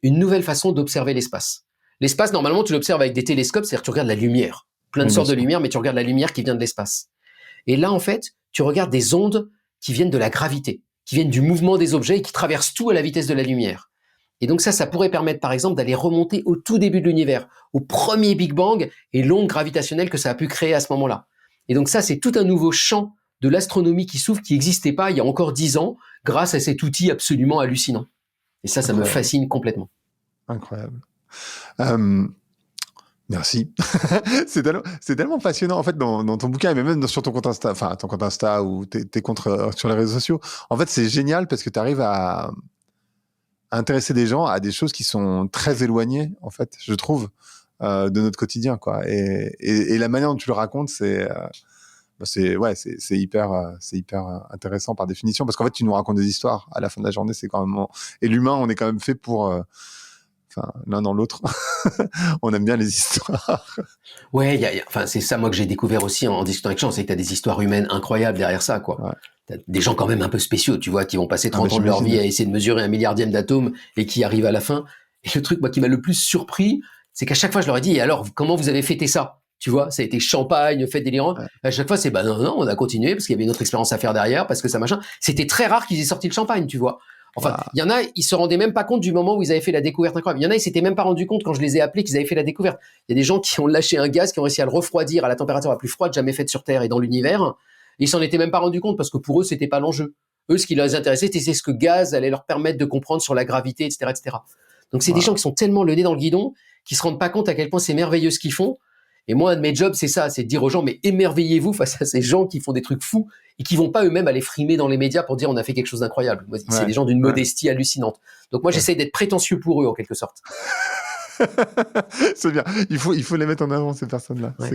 une nouvelle façon d'observer l'espace. L'espace, normalement, tu l'observes avec des télescopes, c'est-à-dire que tu regardes la lumière. Plein de sortes de lumière, mais tu regardes la lumière qui vient de l'espace. Et là, en fait, tu regardes des ondes qui viennent de la gravité, qui viennent du mouvement des objets et qui traversent tout à la vitesse de la lumière. Et donc ça pourrait permettre, par exemple, d'aller remonter au tout début de l'univers, au premier Big Bang et l'onde gravitationnelle que ça a pu créer à ce moment-là. Et donc ça, c'est tout un nouveau champ de l'astronomie qui s'ouvre, qui n'existait pas il y a encore 10 ans, grâce à cet outil absolument hallucinant. Et ça me fascine complètement. Incroyable. Merci. c'est tellement passionnant, en fait, dans ton bouquin, mais même sur ton compte Insta, enfin, ton compte Insta ou tes comptes sur les réseaux sociaux. En fait, c'est génial parce que tu arrives à intéresser des gens à des choses qui sont très éloignées, en fait, je trouve, de notre quotidien, quoi. Et la manière dont tu le racontes, c'est hyper intéressant par définition, parce qu'en fait, tu nous racontes des histoires. À la fin de la journée, c'est quand même, et l'humain, on est quand même fait pour, l'un dans l'autre. On aime bien les histoires. Ouais, c'est ça, moi, que j'ai découvert aussi en discutant avec les gens, c'est que t'as des histoires humaines incroyables derrière ça, quoi. Ouais. T'as des gens quand même un peu spéciaux, tu vois, qui vont passer 30 ans de leur vie à essayer de mesurer 1 milliardième d'atomes et qui arrivent à la fin. Et le truc, moi, qui m'a le plus surpris, c'est qu'à chaque fois, je leur ai dit, et alors, comment vous avez fêté ça? Tu vois, ça a été champagne, fête délirante. Ouais. À chaque fois, c'est, non, on a continué parce qu'il y avait une autre expérience à faire derrière, parce que ça machin. C'était très rare qu'ils aient sorti le champagne, tu vois. Enfin, il y en a, ils se rendaient même pas compte du moment où ils avaient fait la découverte incroyable. Il y en a, ils s'étaient même pas rendu compte quand je les ai appelés qu'ils avaient fait la découverte. Il y a des gens qui ont lâché un gaz, qui ont réussi à le refroidir à la température la plus froide jamais faite sur Terre et dans l'univers. Et ils s'en étaient même pas rendu compte parce que pour eux, c'était pas l'enjeu. Eux, ce qui les intéressait, c'était ce que gaz allait leur permettre de comprendre sur la gravité, etc., etc. Donc, c'est des gens qui sont tellement le nez dans le guidon qu'ils se rendent pas compte à quel point c'est merveilleux ce qu'ils font. Et moi, un de mes jobs, c'est ça, c'est de dire aux gens, mais émerveillez-vous face à ces gens qui font des trucs fous et qui vont pas eux-mêmes aller frimer dans les médias pour dire on a fait quelque chose d'incroyable. Moi, c'est des gens d'une modestie hallucinante. Donc moi, j'essaie d'être prétentieux pour eux, en quelque sorte. C'est bien. Il faut les mettre en avant, ces personnes-là. Ouais.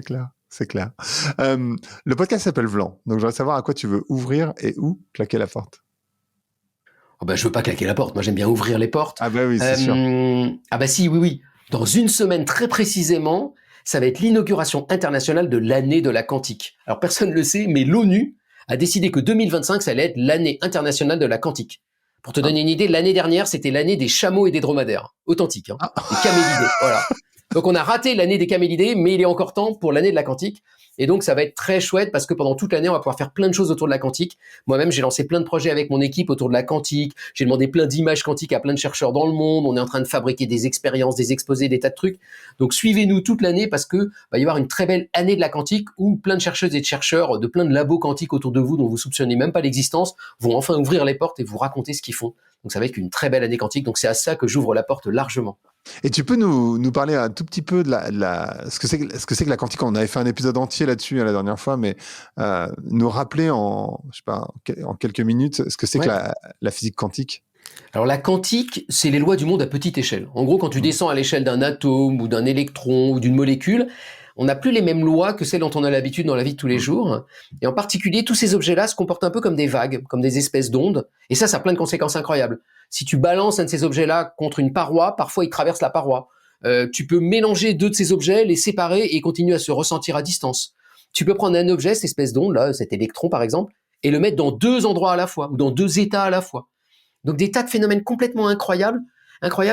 C'est clair. Le podcast s'appelle Vlan. Donc, je voudrais savoir à quoi tu veux ouvrir et où claquer la porte. Oh je veux pas claquer la porte. Moi, j'aime bien ouvrir les portes. Ah bah oui, c'est sûr. Si, oui. Dans une semaine, très précisément, ça va être l'inauguration internationale de l'année de la quantique. Alors, personne ne le sait, mais l'ONU a décidé que 2025, ça allait être l'année internationale de la quantique. Pour te donner une idée, l'année dernière, c'était l'année des chameaux et des dromadaires. Authentique, hein. Des camélidés, voilà. Donc, on a raté l'année des camélidés, mais il est encore temps pour l'année de la quantique. Et donc, ça va être très chouette parce que pendant toute l'année, on va pouvoir faire plein de choses autour de la quantique. Moi-même, j'ai lancé plein de projets avec mon équipe autour de la quantique. J'ai demandé plein d'images quantiques à plein de chercheurs dans le monde. On est en train de fabriquer des expériences, des exposés, des tas de trucs. Donc, suivez-nous toute l'année parce que va y avoir une très belle année de la quantique où plein de chercheuses et de chercheurs de plein de labos quantiques autour de vous dont vous soupçonnez même pas l'existence vont enfin ouvrir les portes et vous raconter ce qu'ils font. Donc, ça va être une très belle année quantique. Donc, c'est à ça que j'ouvre la porte largement. Et tu peux nous parler un tout petit peu de ce que c'est que la quantique. On avait fait un épisode entier là-dessus la dernière fois, mais nous rappeler je sais pas, en quelques minutes ce que c'est que la physique quantique. Alors la quantique, c'est les lois du monde à petite échelle. En gros, quand tu descends à l'échelle d'un atome ou d'un électron ou d'une molécule, on n'a plus les mêmes lois que celles dont on a l'habitude dans la vie de tous les jours. Et en particulier, tous ces objets-là se comportent un peu comme des vagues, comme des espèces d'ondes. Et ça a plein de conséquences incroyables. Si tu balances un de ces objets-là contre une paroi, parfois il traverse la paroi. Tu peux mélanger deux de ces objets, les séparer et continuer à se ressentir à distance. Tu peux prendre un objet, cette espèce d'onde, là, cet électron par exemple, et le mettre dans deux endroits à la fois, ou dans deux états à la fois. Donc des tas de phénomènes complètement incroyables,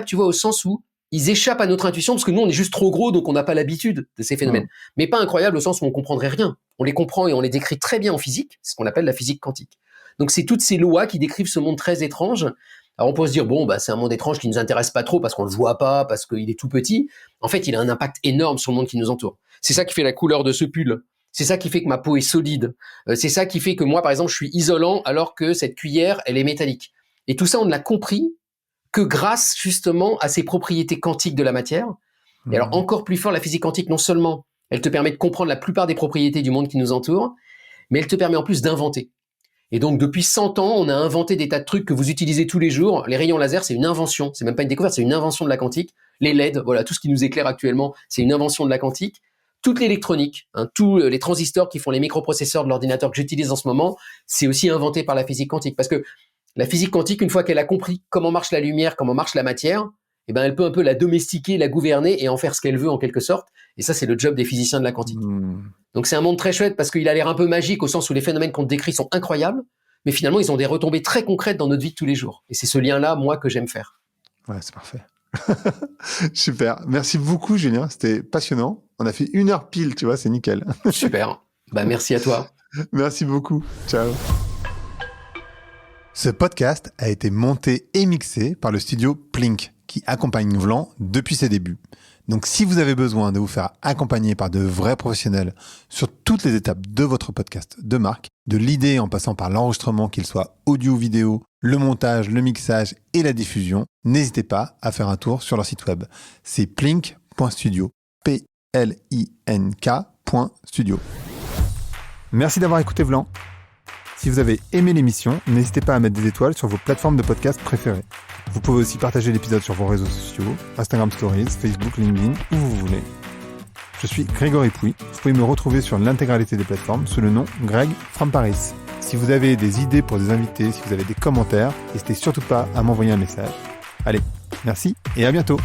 tu vois, au sens où ils échappent à notre intuition, parce que nous, on est juste trop gros, donc on n'a pas l'habitude de ces phénomènes. Mais pas incroyables au sens où on comprendrait rien. On les comprend et on les décrit très bien en physique, c'est ce qu'on appelle la physique quantique. Donc c'est toutes ces lois qui décrivent ce monde très étrange. Alors on pourrait se dire, bon, bah, c'est un monde étrange qui ne nous intéresse pas trop parce qu'on le voit pas, parce qu'il est tout petit. En fait, il a un impact énorme sur le monde qui nous entoure. C'est ça qui fait la couleur de ce pull. C'est ça qui fait que ma peau est solide. C'est ça qui fait que moi, par exemple, je suis isolant alors que cette cuillère, elle est métallique. Et tout ça, on ne l'a compris que grâce justement à ces propriétés quantiques de la matière. Et alors encore plus fort, la physique quantique, non seulement elle te permet de comprendre la plupart des propriétés du monde qui nous entoure, mais elle te permet en plus d'inventer. Et donc depuis 100 ans, on a inventé des tas de trucs que vous utilisez tous les jours. Les rayons laser, c'est une invention, c'est même pas une découverte, c'est une invention de la quantique. Les LED, voilà, tout ce qui nous éclaire actuellement, c'est une invention de la quantique. Toute l'électronique, tous les transistors qui font les microprocesseurs de l'ordinateur que j'utilise en ce moment, c'est aussi inventé par la physique quantique. Parce que la physique quantique, une fois qu'elle a compris comment marche la lumière, comment marche la matière, eh ben, elle peut un peu la domestiquer, la gouverner et en faire ce qu'elle veut en quelque sorte. Et ça, c'est le job des physiciens de la quantique. Donc c'est un monde très chouette parce qu'il a l'air un peu magique au sens où les phénomènes qu'on décrit sont incroyables, mais finalement, ils ont des retombées très concrètes dans notre vie de tous les jours. Et c'est ce lien-là, moi, que j'aime faire. Ouais, c'est parfait. Super. Merci beaucoup, Julien. C'était passionnant. On a fait 1 heure pile, tu vois, c'est nickel. Super. Bah, merci à toi. Merci beaucoup. Ciao. Ce podcast a été monté et mixé par le studio Plink, qui accompagne Vlan depuis ses débuts. Donc si vous avez besoin de vous faire accompagner par de vrais professionnels sur toutes les étapes de votre podcast de marque, de l'idée en passant par l'enregistrement, qu'il soit audio ou vidéo, le montage, le mixage et la diffusion, n'hésitez pas à faire un tour sur leur site web. C'est plink.studio, plink.studio. Merci d'avoir écouté Vlan. Si vous avez aimé l'émission, n'hésitez pas à mettre des étoiles sur vos plateformes de podcast préférées. Vous pouvez aussi partager l'épisode sur vos réseaux sociaux, Instagram Stories, Facebook, LinkedIn, où vous voulez. Je suis Grégory Pouy. Vous pouvez me retrouver sur l'intégralité des plateformes sous le nom Greg from Paris. Si vous avez des idées pour des invités, si vous avez des commentaires, n'hésitez surtout pas à m'envoyer un message. Allez, merci et à bientôt.